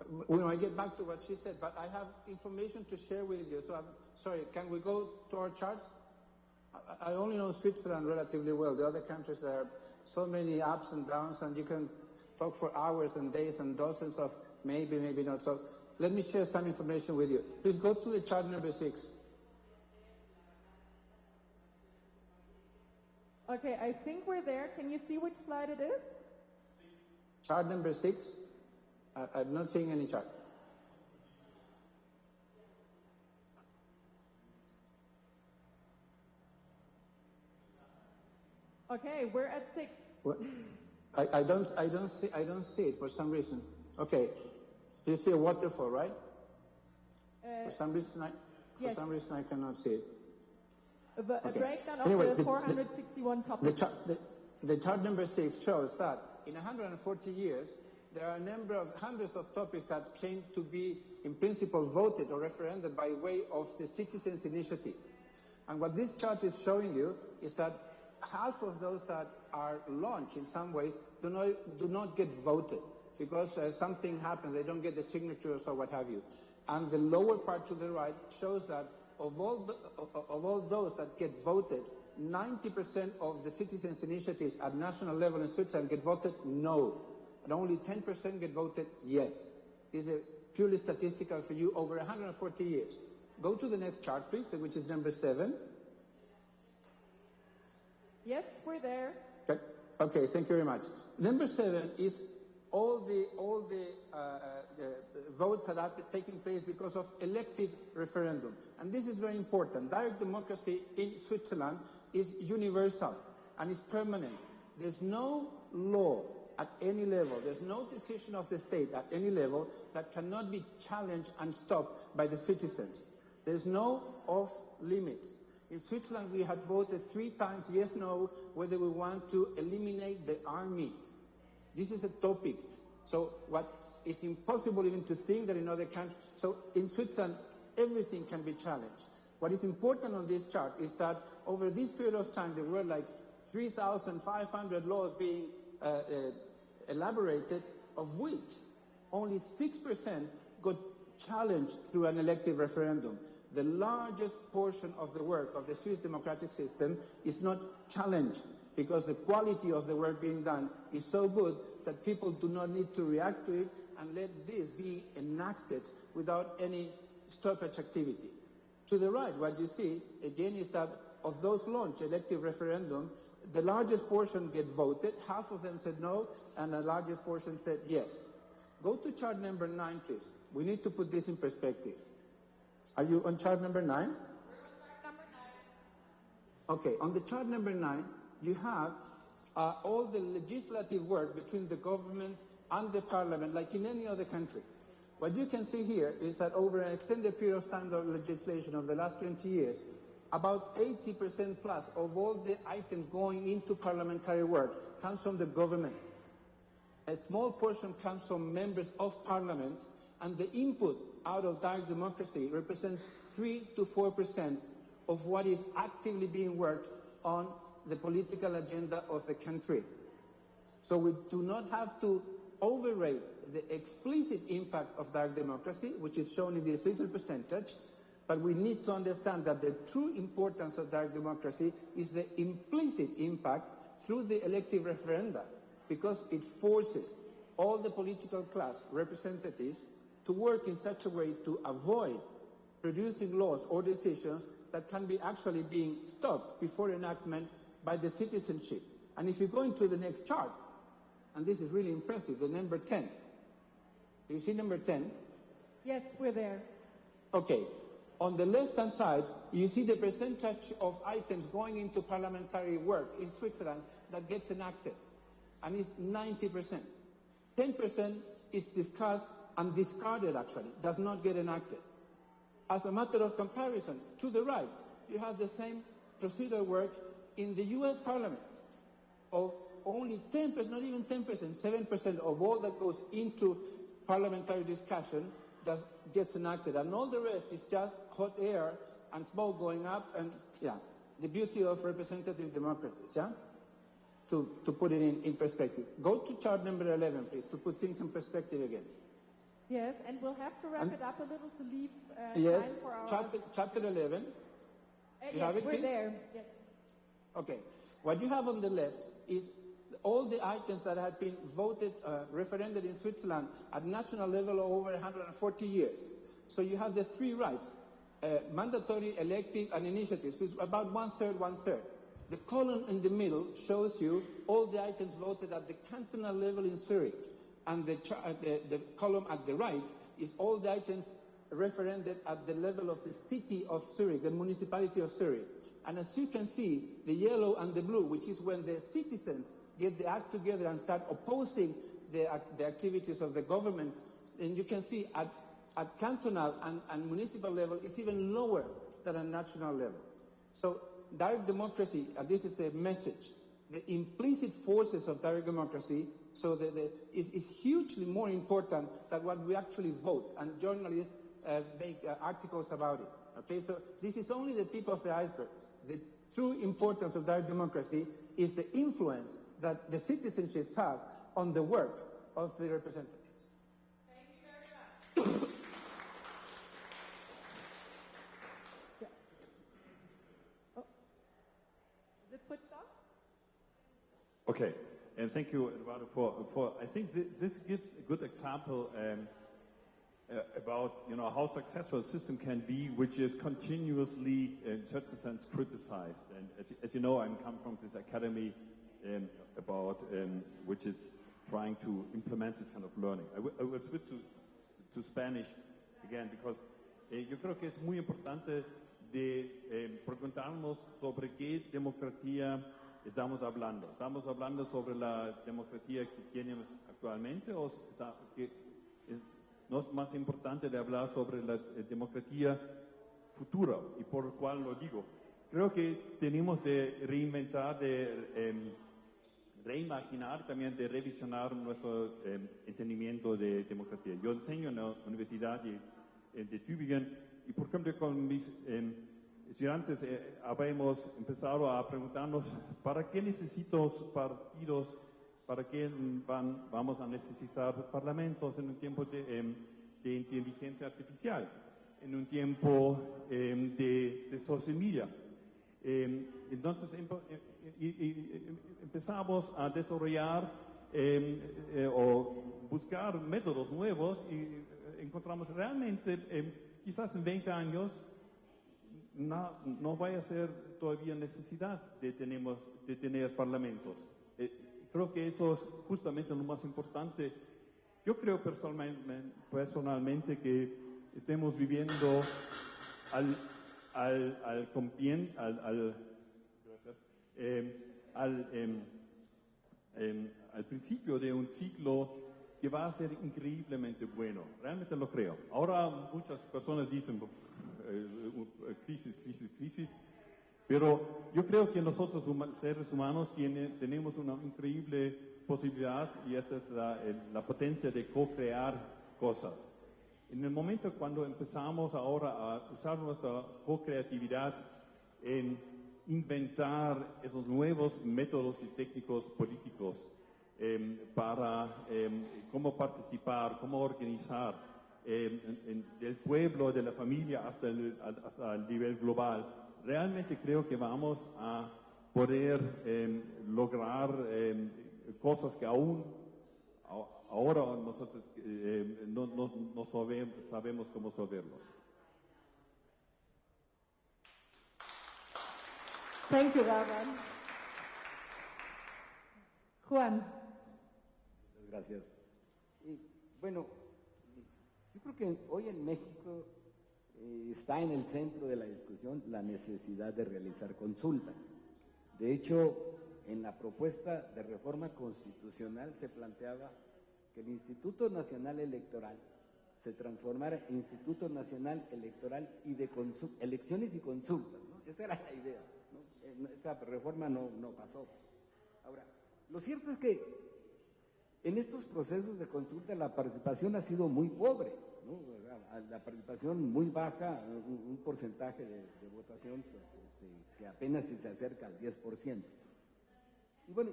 I get back to what she said, but I have information to share with you. So I'm sorry, can we go to our charts? I only know Switzerland relatively well. The other countries, there are so many ups and downs, and you can talk for hours and days and dozens of maybe, maybe not. So let me share some information with you. Please go to the chart number 6. Okay, I think we're there. Can you see which slide it is? Chart number 6. I'm not seeing any chart. Okay, we're at 6. Well, I don't see it for some reason. Okay, do you see a waterfall, right? For some reason, yes. I cannot see it. A breakdown of Anyway, the 461 topics. The chart number 6 shows that in 140 years, there are a number of hundreds of topics that came to be, in principle, voted or referendum by way of the citizens' initiative. And what this chart is showing you is that half of those that are launched in some ways do not get voted because something happens, they don't get the signatures or what have you. And the lower part to the right shows that of all those that get voted, 90% of the citizens' initiatives at national level in Switzerland get voted no, and only 10% get voted yes. This is purely statistical for you over 140 years. Go to the next chart, please, which is number 7. Yes, we're there. Okay, thank you very much. Number 7 is all the votes that are taking place because of elective referendum. And this is very important. Direct democracy in Switzerland is universal and is permanent. There's no law at any level, there's no decision of the state at any level that cannot be challenged and stopped by the citizens. There's no off limits. In Switzerland, we had voted 3 times yes, no, whether we want to eliminate the army. This is a topic. So what is impossible even to think that in other countries. So in Switzerland, everything can be challenged. What is important on this chart is that over this period of time, there were like 3,500 laws being elaborated, of which only 6% got challenged through an elective referendum. The largest portion of the work of the Swiss democratic system is not challenged because the quality of the work being done is so good that people do not need to react to it and let this be enacted without any stoppage activity. To the right, what you see, again, is that of those launched elective referendum, the largest portion get voted, half of them said no, and the largest portion said yes. Go to chart number 9, please. We need to put this in perspective. Are you on chart number 9? Number 9. Okay, on the chart number 9, you have all the legislative work between the government and the parliament, like in any other country. What you can see here is that over an extended period of time of legislation of the last 20 years, about 80% plus of all the items going into parliamentary work comes from the government. A small portion comes from members of parliament, and the input out of direct democracy represents 3 to 4% of what is actively being worked on the political agenda of the country. So we do not have to overrate the explicit impact of direct democracy, which is shown in this little percentage, but we need to understand that the true importance of direct democracy is the implicit impact through the elective referenda, because it forces all the political class representatives to work in such a way to avoid producing laws or decisions that can be actually being stopped before enactment by the citizenship. And if you go into the next chart, and this is really impressive, the number 10. Do you see number 10? Yes, we're there. Okay. On the left-hand side, you see the percentage of items going into parliamentary work in Switzerland that gets enacted, and it's 90%. 10% is discussed and discarded, actually, does not get enacted. As a matter of comparison, to the right, you have the same procedural work in the US Parliament. Of only 10%, not even 10%, 7% of all that goes into parliamentary discussion gets enacted, and all the rest is just hot air and smoke going up, and yeah, the beauty of representative democracies, yeah? To put it in perspective. Go to chart number 11, please, to put things in perspective again. Yes, and we'll have to wrap it up a little to leave Yes, time for our chapter 11. You have yes, it, we're please? there. Yes. Okay. What you have on the left is all the items that had been voted, referended in Switzerland at national level over 140 years. So you have the three rights, mandatory, elective, and initiative. So it's about one-third, one-third. The column in the middle shows you all the items voted at the cantonal level in Zurich. And the column at the right is all the items referended at the level of the city of Zurich, the municipality of Zurich. And as you can see, the yellow and the blue, which is when the citizens get the act together and start opposing the activities of the government, and you can see at cantonal and municipal level, it's even lower than at national level. So direct democracy, this is the message, the implicit forces of direct democracy, so is hugely more important than what we actually vote, and journalists make articles about it. Okay, so this is only the tip of the iceberg. The true importance of direct democracy is the influence that the citizenships have on the work of the representatives. Thank you very much. Oh. Is it switched off? Okay, and thank you, Eduardo, for I think this gives a good example about how successful a system can be, which is continuously, in certain sense, criticized. And as you know, I'm come from this academy which is trying to implement this kind of learning. I will switch to Spanish again, because yo creo que es muy importante de preguntarnos sobre qué democracia estamos hablando. ¿Estamos hablando sobre la democracia que tenemos actualmente o no es más importante de hablar sobre la democracia futura? ¿Y por cuál lo digo? Creo que tenemos de reinventar, de reimaginar, también de revisionar nuestro entendimiento de democracia. Yo enseño en la Universidad de Tübingen y, por ejemplo, con mis estudiantes habíamos empezado a preguntarnos ¿para qué necesitamos partidos? ¿Para qué vamos a necesitar parlamentos en un tiempo de inteligencia artificial? En un tiempo de social media. Entonces empezamos a desarrollar o buscar métodos nuevos y encontramos realmente, quizás en 20 años, no vaya a ser todavía necesidad de tener parlamentos. Creo que eso es justamente lo más importante. Yo creo personalmente que estemos viviendo al principio de un ciclo que va a ser increíblemente bueno. Realmente lo creo. Ahora muchas personas dicen crisis, pero yo creo que nosotros seres humanos tenemos una increíble posibilidad y esa es la potencia de co-crear cosas. En el momento cuando empezamos ahora a usar nuestra co-creatividad en inventar esos nuevos métodos y técnicos políticos para cómo participar, cómo organizar del pueblo, de la familia hasta el nivel global, realmente creo que vamos a poder lograr cosas que aún ahora nosotros no sabemos cómo resolverlos. Thank you, Ravan. Juan. Muchas gracias. Y, bueno, yo creo que hoy en México está en el centro de la discusión la necesidad de realizar consultas. De hecho, en la propuesta de reforma constitucional se planteaba que el Instituto Nacional Electoral se transformara en Instituto Nacional Electoral y de elecciones y consultas, ¿no? Esa era la idea, ¿no? Esa reforma no pasó. Ahora, lo cierto es que en estos procesos de consulta la participación ha sido muy pobre, ¿no? O sea, la participación muy baja, un porcentaje de votación pues, que apenas si se acerca al 10%. Y bueno,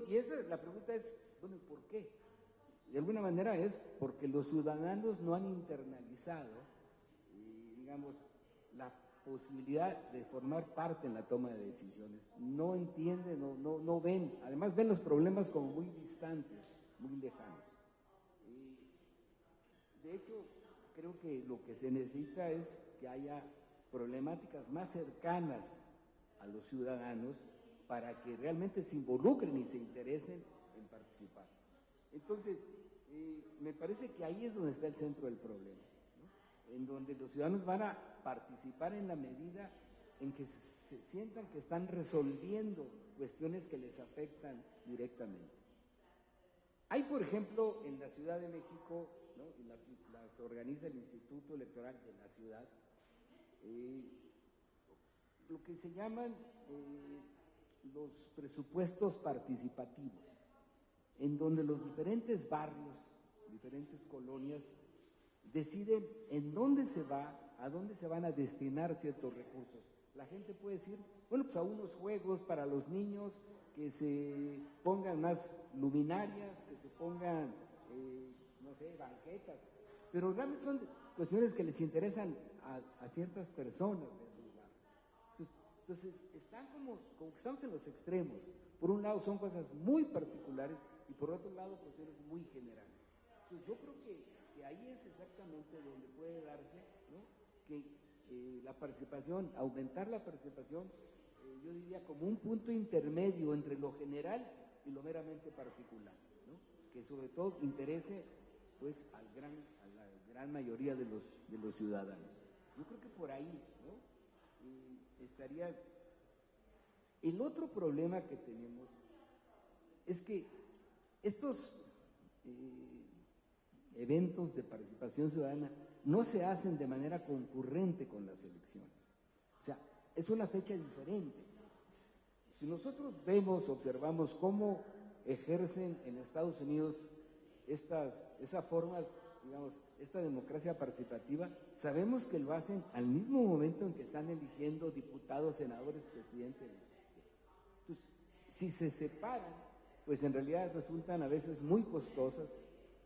la pregunta es, bueno, ¿por qué? de alguna manera es porque los ciudadanos no han internalizado, digamos, la posibilidad de formar parte en la toma de decisiones. No entienden, no ven, además ven los problemas como muy distantes, muy lejanos. De hecho, creo que lo que se necesita es que haya problemáticas más cercanas a los ciudadanos para que realmente se involucren y se interesen en participar. Entonces, me parece que ahí es donde está el centro del problema, ¿no? En donde los ciudadanos van a participar en la medida en que se sientan que están resolviendo cuestiones que les afectan directamente. Hay, por ejemplo, en la Ciudad de México, ¿no? Y las organiza el Instituto Electoral de la ciudad, lo que se llaman los presupuestos participativos, en donde los diferentes barrios, diferentes colonias, deciden en dónde se va, a dónde se van a destinar ciertos recursos. La gente puede decir, bueno, pues a unos juegos para los niños, que se pongan más luminarias, que se pongan, no sé, banquetas, pero realmente son cuestiones que les interesan a ciertas personas de esos barrios. Entonces están como que estamos en los extremos. Por un lado son cosas muy particulares y por otro lado cuestiones muy generales. Entonces yo creo que ahí es exactamente donde puede darse, ¿no? Que la participación, aumentar la participación, yo diría como un punto intermedio entre lo general y lo meramente particular, ¿no? Que sobre todo interese pues a la gran mayoría de los ciudadanos. Yo creo que por ahí, ¿no? Estaría. El otro problema que tenemos es que estos eventos de participación ciudadana no se hacen de manera concurrente con las elecciones. O sea, es una fecha diferente. Si nosotros observamos cómo ejercen en Estados Unidos esas formas, digamos, esta democracia participativa, sabemos que lo hacen al mismo momento en que están eligiendo diputados, senadores, presidentes. Entonces, si se separan, pues en realidad resultan a veces muy costosas,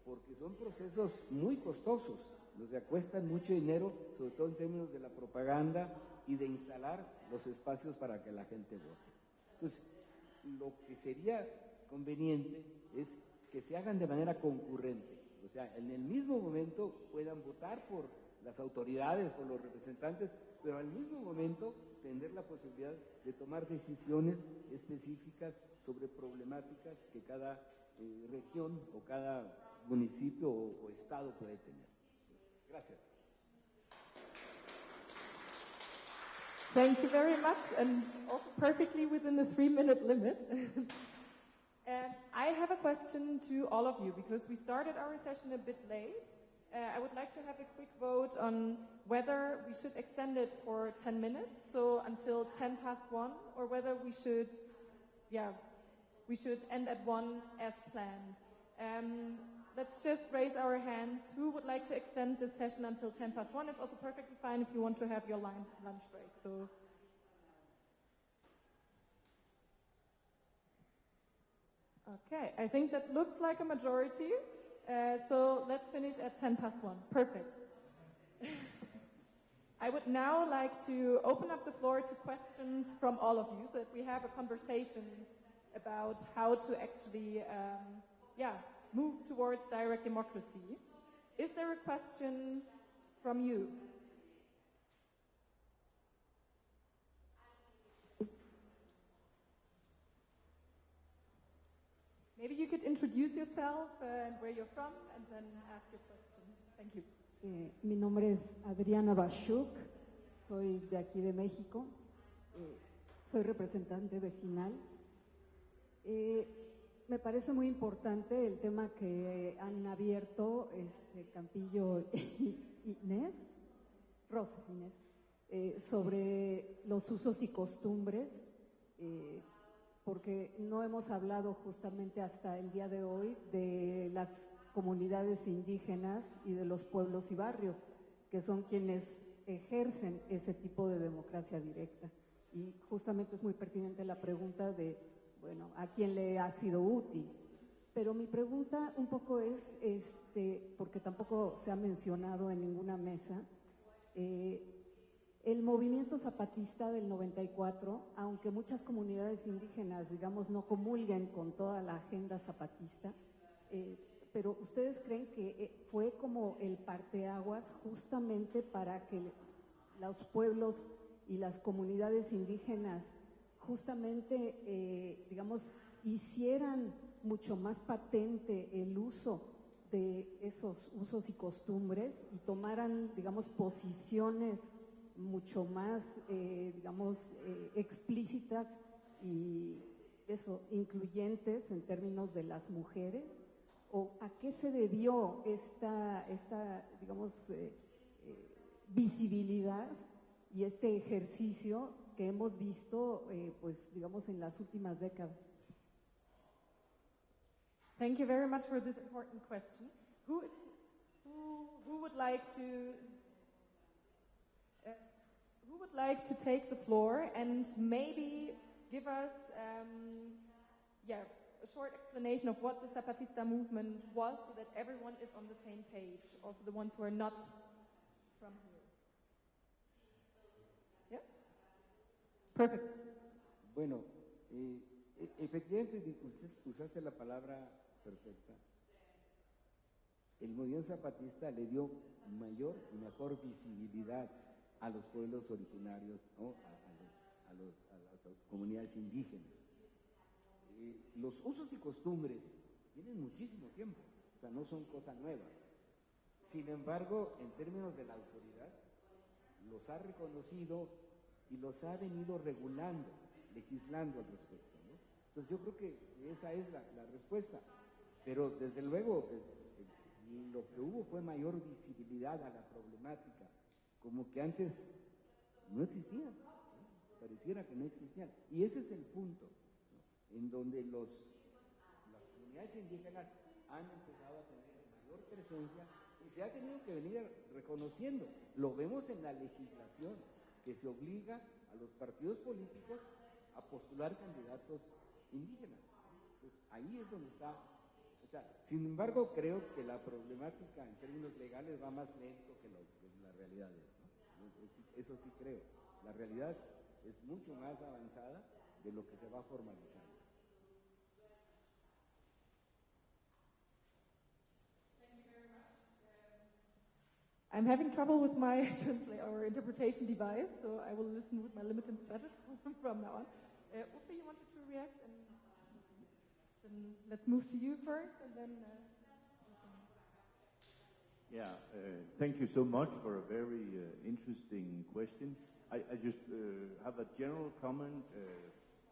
porque son procesos muy costosos, o sea, cuestan mucho dinero, sobre todo en términos de la propaganda y de instalar los espacios para que la gente vote. Entonces, lo que sería conveniente es que se hagan de manera concurrente, o sea, en el mismo momento puedan votar por las autoridades, por los representantes, pero al mismo momento tener la posibilidad de tomar decisiones específicas sobre problemáticas que cada región o cada municipio o estado puede tener. Gracias. Thank you very much, and also perfectly within the 3-minute limit. And I have a question to all of you, because we started our session a bit late. I would like to have a quick vote on whether we should extend it for 10 minutes, so until 1:10, or whether we should end at 1 as planned. Let's just raise our hands. Who would like to extend this session until 1:10? It's also perfectly fine if you want to have your lunch break. So. Okay, I think that looks like a majority. So let's finish at 1:10. Perfect. I would now like to open up the floor to questions from all of you so that we have a conversation about how to actually move towards direct democracy. Is there a question from you? Maybe you could introduce yourself and where you're from, and then ask your question. Thank you. Mi nombre es Adriana Bashuk, soy de aquí de México, soy representante vecinal. Me parece muy importante el tema que han abierto Campillo y Rosa Inés, sobre los usos y costumbres, porque no hemos hablado justamente hasta el día de hoy de las comunidades indígenas y de los pueblos y barrios, que son quienes ejercen ese tipo de democracia directa. Y justamente es muy pertinente la pregunta de, bueno, ¿a quién le ha sido útil? Pero mi pregunta un poco es, porque tampoco se ha mencionado en ninguna mesa, el movimiento zapatista del 94, aunque muchas comunidades indígenas, digamos, no comulguen con toda la agenda zapatista, pero ¿ustedes creen que fue como el parteaguas justamente para que los pueblos y las comunidades indígenas justamente, digamos, hicieran mucho más patente el uso de esos usos y costumbres y tomaran, digamos, posiciones mucho más, digamos, explícitas y eso, incluyentes en términos de las mujeres? ¿O a qué se debió esta digamos, visibilidad y este ejercicio que hemos visto, pues, digamos, en las últimas décadas? Thank you very much for this important question. Who would like to take the floor and maybe give us a short explanation of what the Zapatista movement was, so that everyone is on the same page, also the ones who are not from here. Yes? Perfect. Bueno, efectivamente usaste la palabra perfecta. El movimiento zapatista le dio mayor y mejor visibilidad a los pueblos originarios, ¿no? a las comunidades indígenas. Los usos y costumbres tienen muchísimo tiempo, o sea, no son cosa nueva. Sin embargo, en términos de la autoridad, los ha reconocido y los ha venido regulando, legislando al respecto, ¿no? Entonces yo creo que esa es la respuesta, pero desde luego lo que hubo fue mayor visibilidad a la problemática, como que antes no existía, ¿no? Pareciera que no existían, y ese es el punto, ¿no? En donde las comunidades indígenas han empezado a tener mayor presencia y se ha tenido que venir reconociendo. Lo vemos en la legislación, que se obliga a los partidos políticos a postular candidatos indígenas. Entonces, ahí es donde está. O sea, sin embargo, creo que la problemática en términos legales va más lento que la realidad es, ¿no? Eso sí creo. La realidad es mucho más avanzada de lo que se va formalizando. I'm having trouble with my or interpretation device, so I will listen with my limited Spanish from now on. Uffe, you wanted to react, and then let's move to you first, and then. Yeah, thank you so much for a very interesting question. I just have a general comment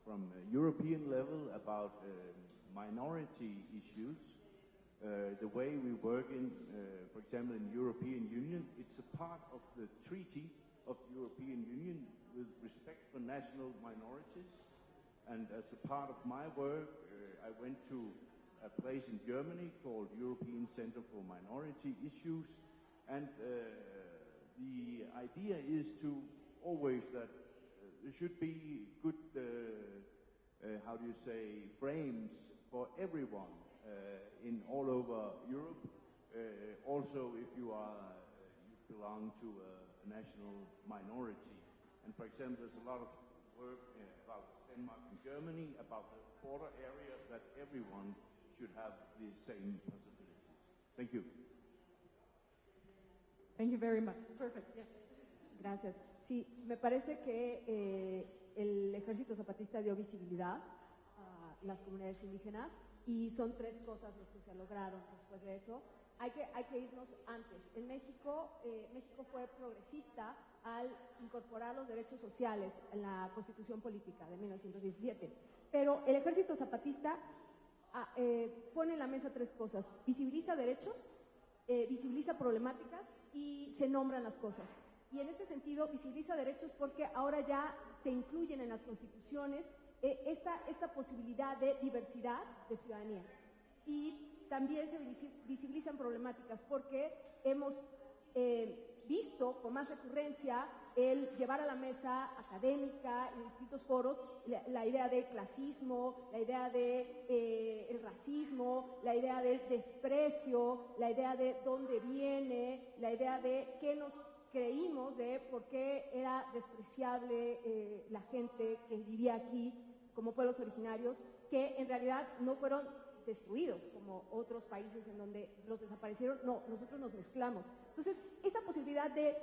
from a European level about minority issues. The way we work for example, in the European Union, it's a part of the Treaty of the European Union with respect for national minorities. And as a part of my work, I went to a place in Germany called European Center for Minority Issues. And the idea is to always that there should be good, frames for everyone. In all over Europe, also if you belong to a national minority. And for example, there's a lot of work about Denmark and Germany, about the border area, that everyone should have the same possibilities. Thank you. Thank you very much. Perfect, yes. Gracias. Sí, me parece que el Ejército Zapatista dio visibilidad a las comunidades indígenas, y son tres cosas las que se lograron después de eso. Hay que irnos antes. En México, México fue progresista al incorporar los derechos sociales en la Constitución Política de 1917. Pero el Ejército Zapatista pone en la mesa tres cosas: visibiliza derechos, visibiliza problemáticas y se nombran las cosas. Y en este sentido, visibiliza derechos porque ahora ya se incluyen en las constituciones esta posibilidad de diversidad de ciudadanía. Y también se visibilizan problemáticas porque hemos visto con más recurrencia el llevar a la mesa académica en distintos foros la idea del clasismo, la idea de el racismo, la idea del desprecio, la idea de dónde viene, la idea de qué nos creímos de por qué era despreciable la gente que vivía aquí como pueblos originarios, que en realidad no fueron destruidos como otros países en donde los desaparecieron. No, nosotros nos mezclamos. Entonces, esa posibilidad de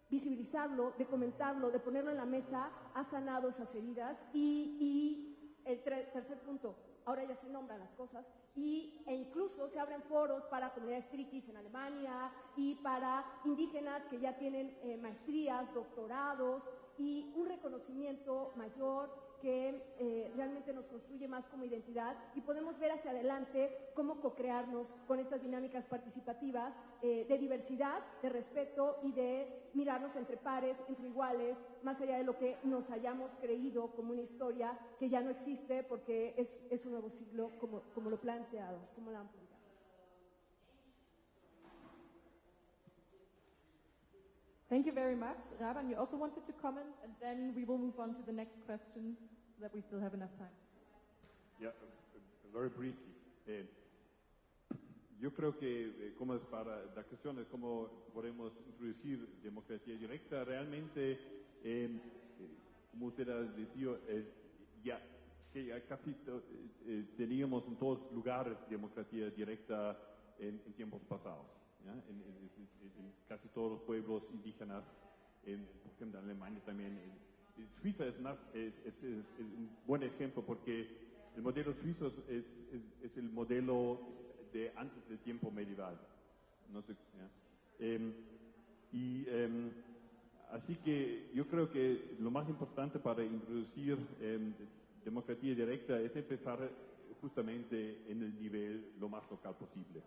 visibilizarlo, de comentarlo, de ponerlo en la mesa, ha sanado esas heridas. Y el tercer punto, ahora ya se nombran las cosas e incluso se abren foros para comunidades triquis en Alemania y para indígenas que ya tienen maestrías, doctorados y un reconocimiento mayor que realmente nos construye más como identidad, y podemos ver hacia adelante cómo co-crearnos con estas dinámicas participativas de diversidad, de respeto y de mirarnos entre pares, entre iguales, más allá de lo que nos hayamos creído como una historia que ya no existe porque es un nuevo siglo como lo han planteado. Thank you very much. Raban, you also wanted to comment, and then we will move on to the next question so that we still have enough time. Yeah, very briefly. Yo creo que como es para la cuestión de cómo podemos introducir democracia directa, realmente, como usted ha dicho, que ya casi teníamos en todos lugares democracia directa en tiempos pasados. ¿Ya? En casi todos los pueblos indígenas, por ejemplo en Alemania también. Suiza es un buen ejemplo porque el modelo suizo es el modelo de antes del tiempo medieval. No sé, así que yo creo que lo más importante para introducir democracia directa es empezar justamente en el nivel lo más local posible.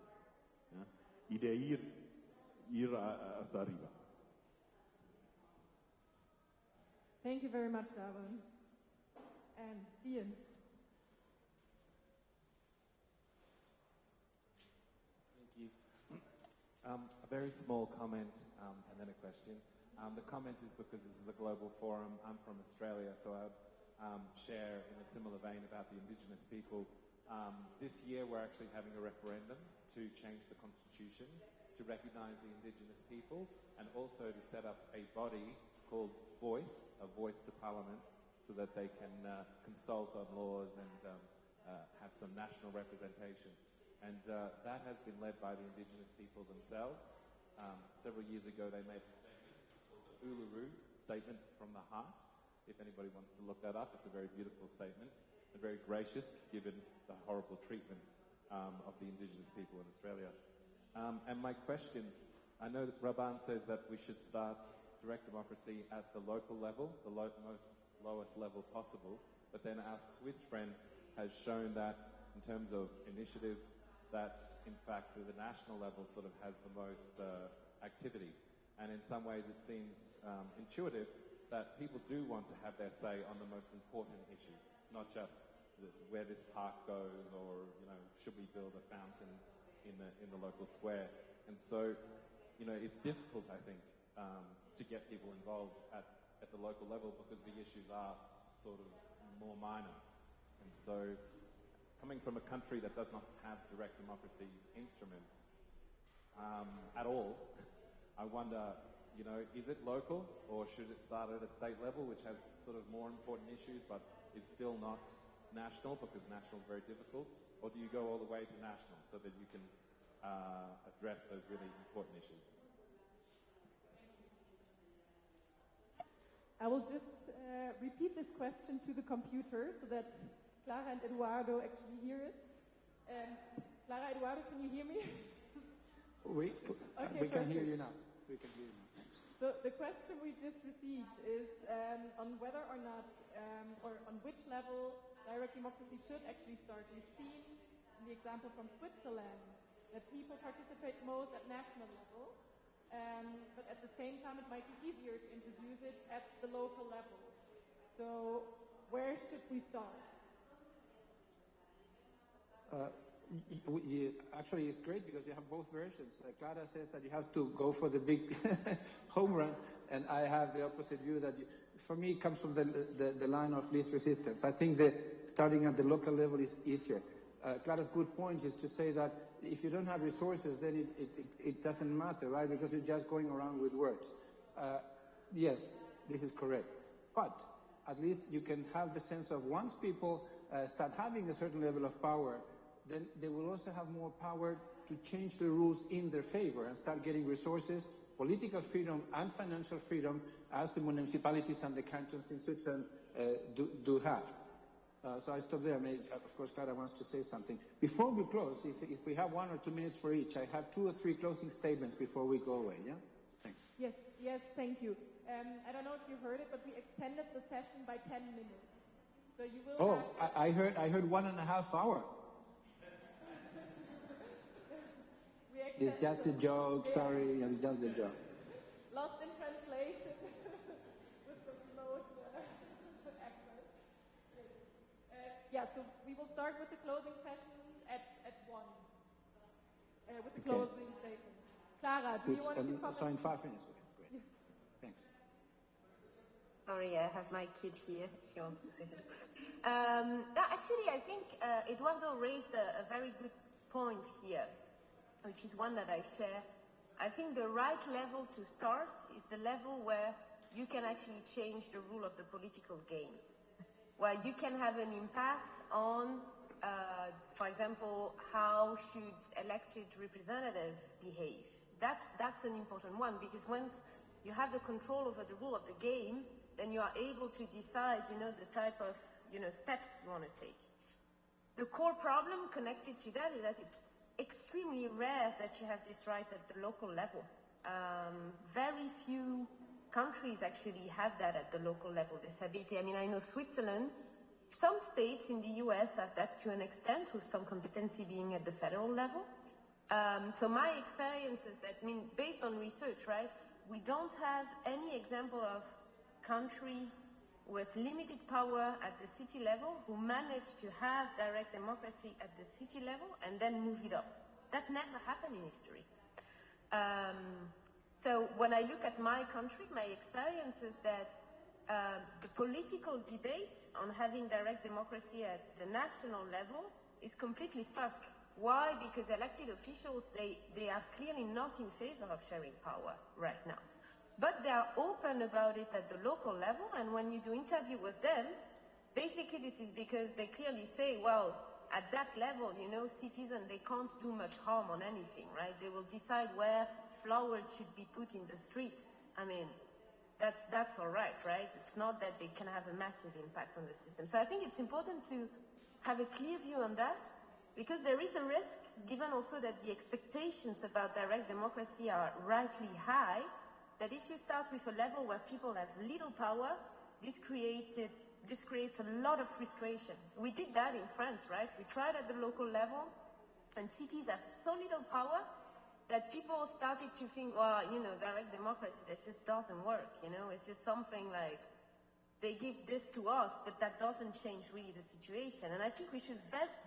¿Ya? Y de ir hasta arriba. Thank you very much, Raban. And Dian. Thank you. A very small comment and then a question. The comment is because this is a global forum. I'm from Australia, so I'd share in a similar vein about the Indigenous people. This year we're actually having a referendum to change the constitution, to recognise the Indigenous people, and also to set up a body called Voice, a voice to Parliament, so that they can consult on laws and have some national representation. And that has been led by the Indigenous people themselves. Several years ago they made a statement called the Uluru Statement from the Heart. If anybody wants to look that up, it's a very beautiful statement and very gracious given the horrible treatment of the Indigenous people in Australia. And my question, I know that Raban says that we should start direct democracy at the local level, the lowest level possible, but then our Swiss friend has shown that in terms of initiatives that in fact the national level sort of has the most activity. And in some ways it seems intuitive that people do want to have their say on the most important issues, not just where this park goes or, you know, should we build a fountain in the local square. And so, you know, it's difficult, I think, to get people involved at the local level because the issues are sort of more minor. And so, coming from a country that does not have direct democracy instruments at all, I wonder, you know, is it local or should it start at a state level, which has sort of more important issues but is still not national because national is very difficult? Or do you go all the way to national so that you can address those really important issues? I will just repeat this question to the computer so that Clara and Eduardo actually hear it. Clara, Eduardo, can you hear me? We can hear you now. We can hear you now, thanks. So the question we just received is on whether or not, or on which level direct democracy should actually start. We've seen in the example from Switzerland that people participate most at national level, but at the same time it might be easier to introduce it at the local level. So where should we start? Actually, it's great because you have both versions. Clara says that you have to go for the big home run, and I have the opposite view that, for me, it comes from the line of least resistance. I think that starting at the local level is easier. Clara's good point is to say that if you don't have resources, then it doesn't matter, right? Because you're just going around with words. Yes, this is correct. But at least you can have the sense of once people start having a certain level of power, then they will also have more power to change the rules in their favor and start getting resources, political freedom and financial freedom, as the municipalities and the cantons in Switzerland do have. So I stop there. Of course, Clara wants to say something. Before we close, if we have 1 or 2 minutes for each, I have 2 or 3 closing statements before we go away, yeah? Thanks. Yes, thank you. I don't know if you heard it, but we extended the session by 10 minutes. So you will have... I heard 1.5 hours. It's just a joke, sorry, it's just a joke. Lost in translation with the remote access. Yes. So we will start with the closing sessions at 1, with the closing statements. Clara, do you want to comment? So in 5 minutes, okay, great. Thanks. Sorry, I have my kid here. She wants to say hello. Actually, I think Eduardo raised a very good point here, which is one that I share. I think the right level to start is the level where you can actually change the rule of the political game, where you can have an impact on, for example, how should elected representatives behave. That's an important one, because once you have the control over the rule of the game, then you are able to decide, the type of, steps you want to take. The core problem connected to that is that it's extremely rare that you have this right at the local level. Very few countries actually have that at the local level, this ability. I mean, I know Switzerland, some states in the US have that to an extent, with some competency being at the federal level. So my experience is that, based on research, right, we don't have any example of country with limited power at the city level who managed to have direct democracy at the city level and then move it up. That never happened in history. So when I look at my country, my experience is that the political debate on having direct democracy at the national level is completely stuck. Why? Because elected officials, they are clearly not in favor of sharing power right now. But they are open about it at the local level, and when you do interview with them, basically this is because they clearly say, well, at that level, citizens, they can't do much harm on anything, right? They will decide where flowers should be put in the street. I mean, that's all right? It's not that they can have a massive impact on the system. So I think it's important to have a clear view on that, because there is a risk, given also that the expectations about direct democracy are rightly high, that if you start with a level where people have little power, this creates a lot of frustration. We did that in France, right? We tried at the local level, and cities have so little power that people started to think, well, direct democracy, that just doesn't work, It's just something like, they give this to us, but that doesn't change really the situation. And I think we should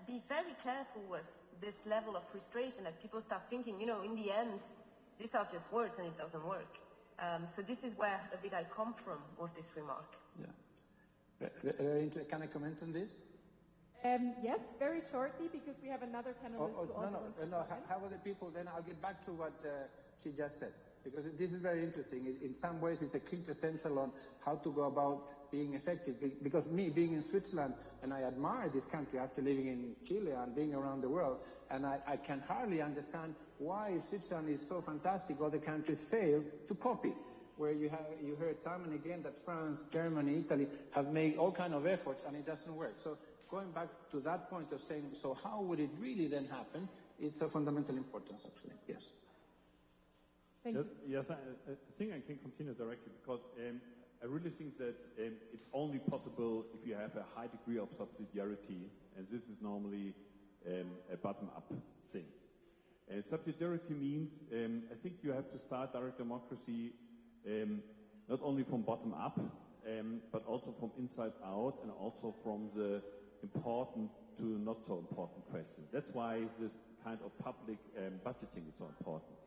be very careful with this level of frustration, that people start thinking, in the end, these are just words and it doesn't work. So this is where a bit I come from with this remark. Yeah. Can I comment on this? Yes, very shortly, because we have another panelist. No. How are the people? Then I'll get back to what she just said, because this is very interesting. In some ways, it's a quintessential on how to go about being effective. Because me, being in Switzerland, and I admire this country after living in Chile and being around the world, and I can hardly understand why Switzerland is so fantastic, other countries fail to copy. Where you heard time and again that France, Germany, Italy have made all kind of efforts and it doesn't work. So going back to that point of saying, so how would it really then happen, is of fundamental importance, actually. Yes. Thank you. Yes, I think I can continue directly, because I really think that it's only possible if you have a high degree of subsidiarity, and this is normally a bottom-up thing. Subsidiarity means, I think you have to start direct democracy not only from bottom up, but also from inside out, and also from the important to not so important questions. That's why this kind of public budgeting is so important.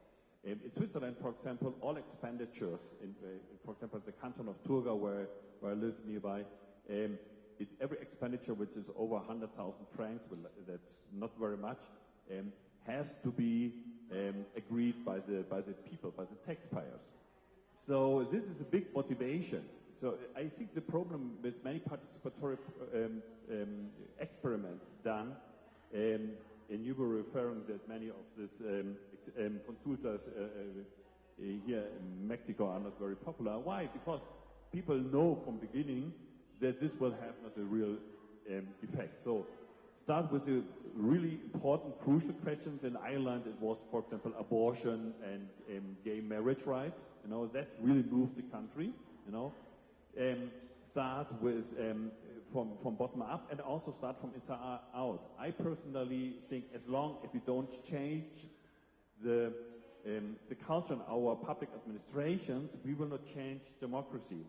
In Switzerland, for example, all expenditures, for example, the canton of Thurgau, where I live nearby, it's every expenditure which is over 100,000 francs, well, that's not very much, has to be agreed by the people, by the taxpayers. So this is a big motivation. So I think the problem with many participatory experiments done, and you were referring that many of these consultors here in Mexico are not very popular. Why? Because people know from the beginning that this will have not a real effect. So start with the really important, crucial questions. In Ireland, it was, for example, abortion and gay marriage rights. You know, that really moved the country. You know, start with from bottom up, and also start from inside out. I personally think as long as we don't change the culture in our public administrations, we will not change democracy.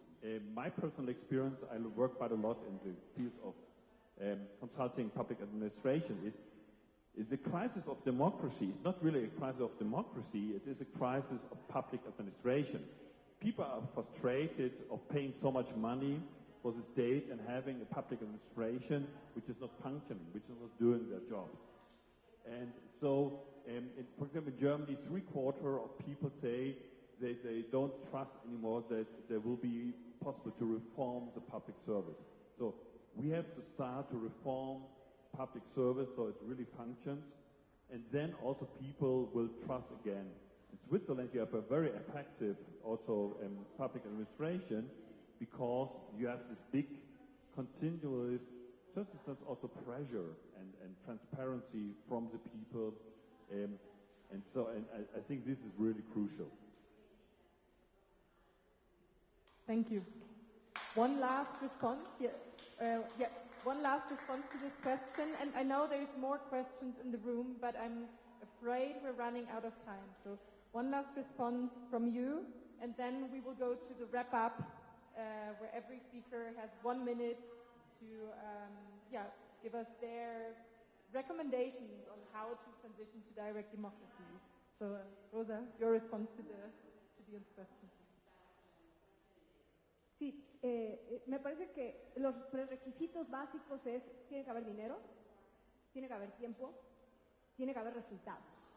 My personal experience, I work quite a lot in the field of consulting public administration, is the crisis of democracy. It's not really a crisis of democracy, it is a crisis of public administration. People are frustrated of paying so much money for the state and having a public administration which is not functioning, which is not doing their jobs. And so, for example, in Germany, 3/4 of people say they don't trust anymore that there will be possible to reform the public service. So we have to start to reform public service so it really functions, and then also people will trust again. In Switzerland, you have a very effective also public administration because you have this big continuous, also pressure and transparency from the people, and I think this is really crucial. Thank you. One last response. One last response to this question, and I know there's more questions in the room, but I'm afraid we're running out of time. So one last response from you, and then we will go to the wrap-up, where every speaker has 1 minute to give us their recommendations on how to transition to direct democracy. So Rosa, your response to Dion's question. Sí, me parece que los prerequisitos básicos es, tiene que haber dinero, tiene que haber tiempo, tiene que haber resultados.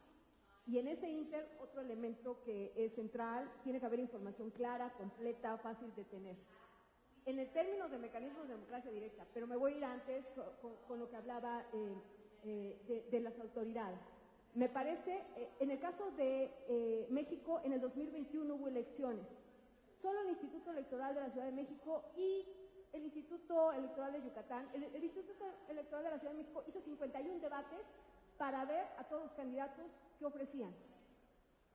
Y en ese inter, otro elemento que es central, tiene que haber información clara, completa, fácil de tener. En el término de mecanismos de democracia directa, pero me voy a ir antes con lo que hablaba de las autoridades. Me parece, en el caso de México, en el 2021 hubo elecciones. Solo el Instituto Electoral de la Ciudad de México y el Instituto Electoral de Yucatán, el Instituto Electoral de la Ciudad de México hizo 51 debates para ver a todos los candidatos que ofrecían.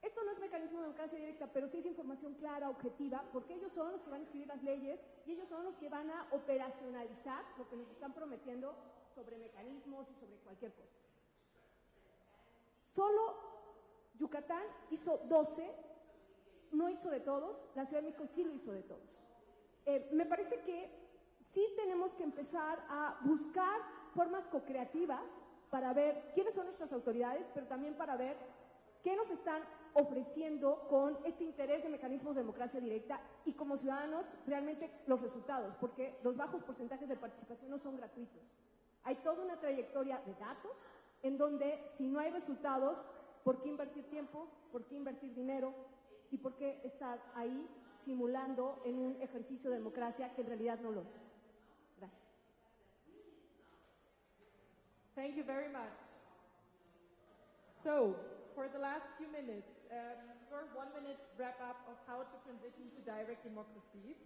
Esto no es mecanismo de democracia directa, pero sí es información clara, objetiva, porque ellos son los que van a escribir las leyes y ellos son los que van a operacionalizar lo que nos están prometiendo sobre mecanismos y sobre cualquier cosa. Solo Yucatán hizo 12. No hizo de todos, la Ciudad de México sí lo hizo de todos. Me parece que sí tenemos que empezar a buscar formas co-creativas para ver quiénes son nuestras autoridades, pero también para ver qué nos están ofreciendo con este interés de mecanismos de democracia directa y como ciudadanos realmente los resultados, porque los bajos porcentajes de participación no son gratuitos. Hay toda una trayectoria de datos en donde si no hay resultados, ¿por qué invertir tiempo? ¿Por qué invertir dinero? ¿Y por qué estar ahí simulando en un ejercicio de democracia que en realidad no lo es? Gracias. Thank you very much. So, for the last few minutes, your 1 minute wrap up of how to transition to direct democracy.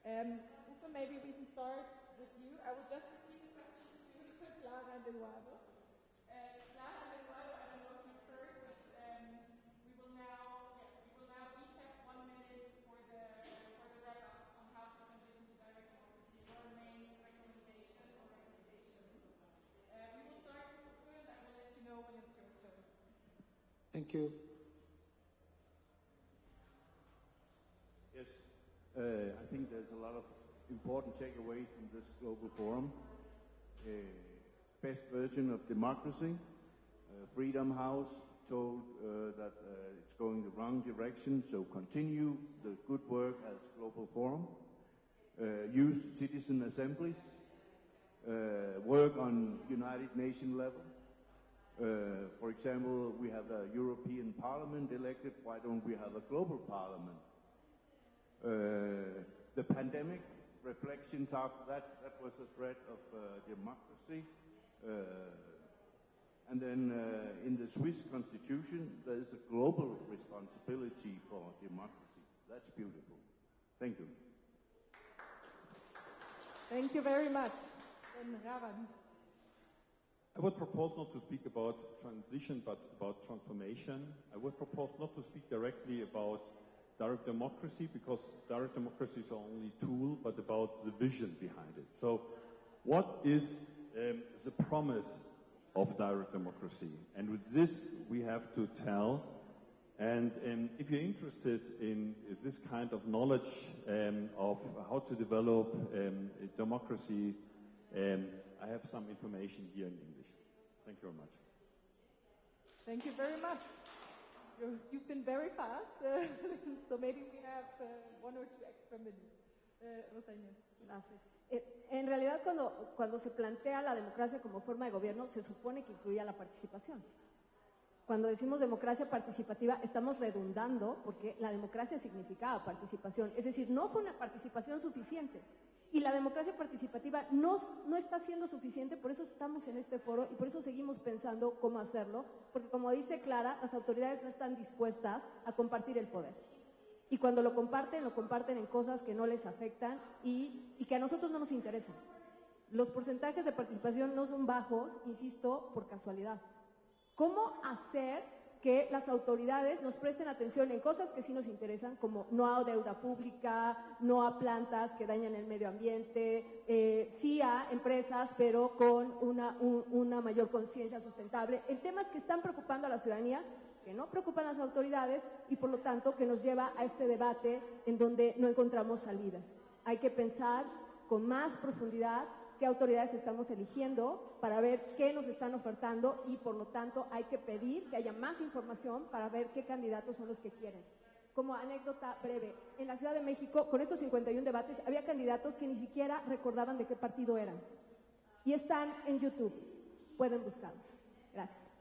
Ufa, maybe we can start with you. I will just repeat the question to Clara and Eduardo. Clara and Eduardo, I don't know if you've heard, but we will now each have 1 minute for the wrap-up on how to transition to direct democracy. Your main recommendation or recommendations. We will start with Ufa, and I will let you know when it's your turn. Thank you. Yes, I think there's a lot of important takeaways from this global forum. best version of democracy. Freedom House told that it's going the wrong direction, so continue the good work as Global Forum. Use citizen assemblies. Work on United Nations level. For example, we have a European Parliament elected. Why don't we have a global parliament? The pandemic, reflections after that, that was a threat of democracy. And then in the Swiss constitution, there is a global responsibility for democracy. That's beautiful. Thank you. Thank you very much. And Ravan. I would propose not to speak about transition, but about transformation. I would propose not to speak directly about direct democracy, because direct democracy is only a tool, but about the vision behind it. So what is the promise of direct democracy? And with this, we have to tell. And if you're interested in this kind of knowledge of how to develop a democracy, I have some information here in English. Thank you very much. Thank you very much. You've been very fast, so maybe we have 1 or 2 extra minutes. Rosa Inés. Gracias. En realidad, cuando se plantea la democracia como forma de gobierno, se supone que incluía la participación. Cuando decimos democracia participativa, estamos redundando porque la democracia significaba participación. Es decir, no fue una participación suficiente. Y la democracia participativa no está siendo suficiente, por eso estamos en este foro y por eso seguimos pensando cómo hacerlo, porque como dice Clara, las autoridades no están dispuestas a compartir el poder. Y cuando lo comparten en cosas que no les afectan y que a nosotros no nos interesan. Los porcentajes de participación no son bajos, insisto, por casualidad. ¿Cómo hacer que las autoridades nos presten atención en cosas que sí nos interesan, como no a deuda pública, no a plantas que dañan el medio ambiente, sí a empresas, pero con una mayor conciencia sustentable, en temas que están preocupando a la ciudadanía, que no preocupan a las autoridades y por lo tanto que nos lleva a este debate en donde no encontramos salidas? Hay que pensar con más profundidad qué autoridades estamos eligiendo para ver qué nos están ofertando y por lo tanto hay que pedir que haya más información para ver qué candidatos son los que quieren. Como anécdota breve, en la Ciudad de México, con estos 51 debates, había candidatos que ni siquiera recordaban de qué partido eran. Y están en YouTube. Pueden buscarlos. Gracias.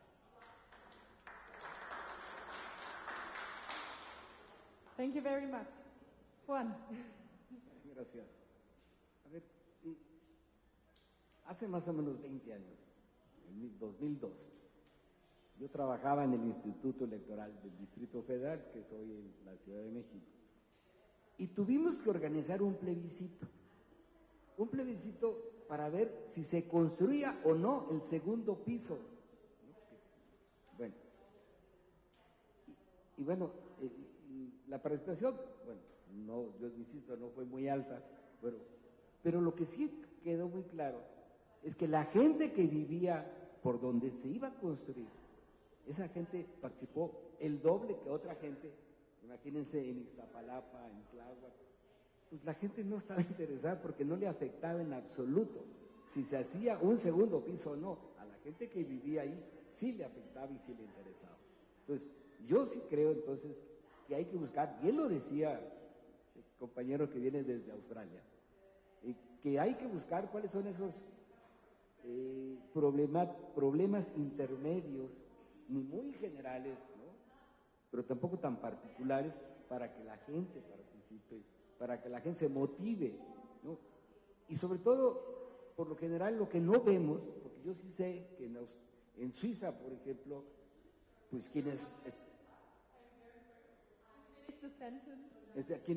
Thank you very much. Juan. Gracias. A ver, hace más o menos 20 años, en 2002, yo trabajaba en el Instituto Electoral del Distrito Federal, que es hoy en la Ciudad de México, y tuvimos que organizar un plebiscito para ver si se construía o no el segundo piso. Bueno, y bueno, la participación, bueno, no, yo insisto, no fue muy alta, pero lo que sí quedó muy claro es que la gente que vivía por donde se iba a construir, esa gente participó el doble que otra gente. Imagínense en Iztapalapa, en Tláhuac, pues la gente no estaba interesada porque no le afectaba en absoluto si se hacía un segundo piso o no. A la gente que vivía ahí sí le afectaba y sí le interesaba. Entonces, yo sí creo entonces que hay que buscar, y él lo decía el compañero que viene desde Australia, que hay que buscar cuáles son esos problemas intermedios, ni muy generales, ¿no?, pero tampoco tan particulares, para que la gente participe, para que la gente se motive, ¿no? Y sobre todo, por lo general, lo que no vemos, porque yo sí sé que en Suiza, por ejemplo, pues quienes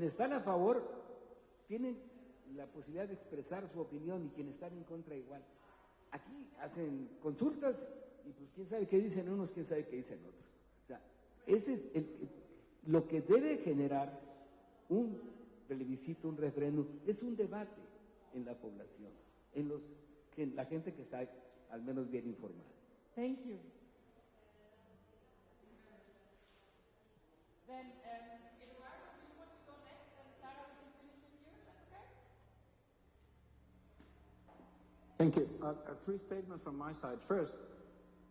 están a favor tienen la posibilidad de expresar su opinión y quienes están en contra igual. Aquí hacen consultas y pues quién sabe qué dicen unos, quién sabe qué dicen otros. O sea, ese es lo que debe generar un plebiscito, un referéndum, es un debate en la población, en la gente que está al menos bien informada. Thank you. Then, Eduardo, do you want to go next? And Clara, we can finish with you, if that's Thank you. Three statements from my side. First,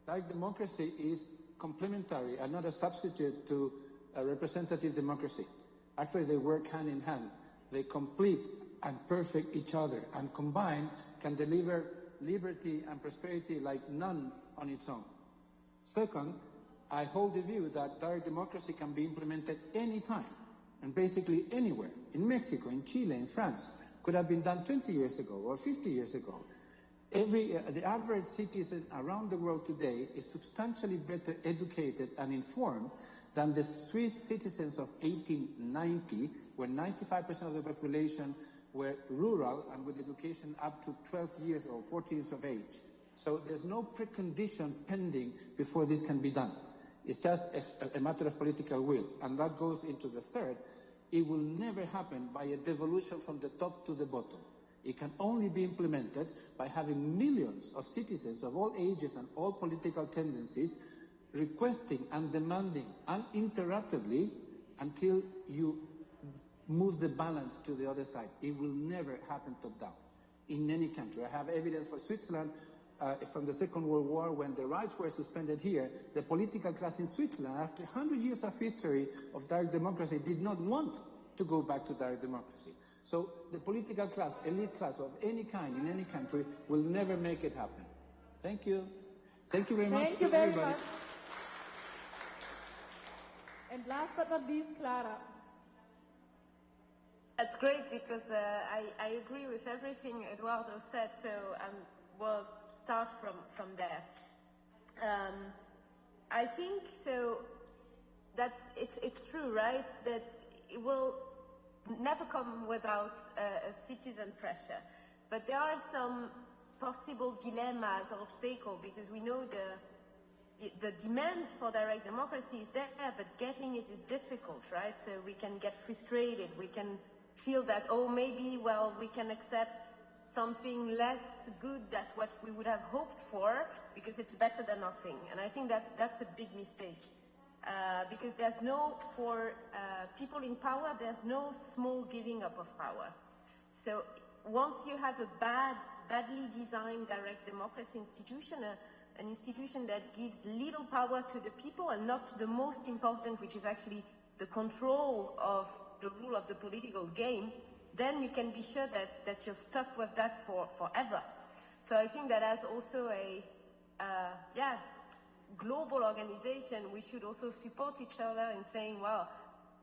direct democracy is complementary and not a substitute to a representative democracy. Actually, they work hand in hand. They complete and perfect each other, and combined can deliver liberty and prosperity like none on its own. Second, I hold the view that direct democracy can be implemented anytime and basically anywhere, in Mexico, in Chile, in France. Could have been done 20 years ago or 50 years ago. The average citizen around the world today is substantially better educated and informed than the Swiss citizens of 1890, where 95% of the population were rural and with education up to 12 years or 14 years of age. So there's no precondition pending before this can be done. It's just a matter of political will. And that goes into the third. It will never happen by a devolution from the top to the bottom. It can only be implemented by having millions of citizens of all ages and all political tendencies requesting and demanding uninterruptedly until you move the balance to the other side. It will never happen top-down in any country. I have evidence for Switzerland from the Second World War, when the rights were suspended here. The political class in Switzerland, after 100 years of history of direct democracy, did not want to go back to direct democracy. So the political class, elite class of any kind in any country, will never make it happen. Thank you. Thank you very much. Thank you very much. And last but not least, Clara. That's great, because I agree with everything Eduardo said, so we'll start from there. I think so that's it's true, right, that it will never come without a citizen pressure, but there are some possible dilemmas or obstacles, because we know the demand for direct democracy is there, but getting it is difficult, right? So we can get frustrated, we can feel that, oh, maybe, well, we can accept something less good than what we would have hoped for because it's better than nothing. And I think that's a big mistake, because there's no, for people in power, there's no small giving up of power. So once you have a badly designed direct democracy institution, an institution that gives little power to the people and not the most important, which is actually the control of the rule of the political game, then you can be sure that you're stuck with that forever. So I think that as also a global organization, we should also support each other in saying, well,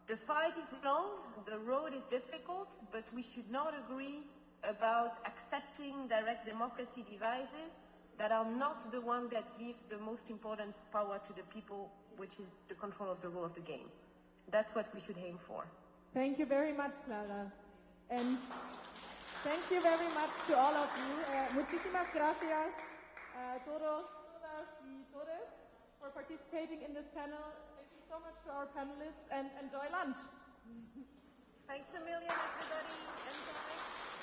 the fight is long, the road is difficult, but we should not agree about accepting direct democracy devices that are not the one that gives the most important power to the people, which is the control of the rule of the game. That's what we should aim for. Thank you very much, Clara. And thank you very much to all of you. Muchísimas gracias todas y todos for participating in this panel. Thank you so much to our panelists, and enjoy lunch. Thanks a million, everybody. Enjoy.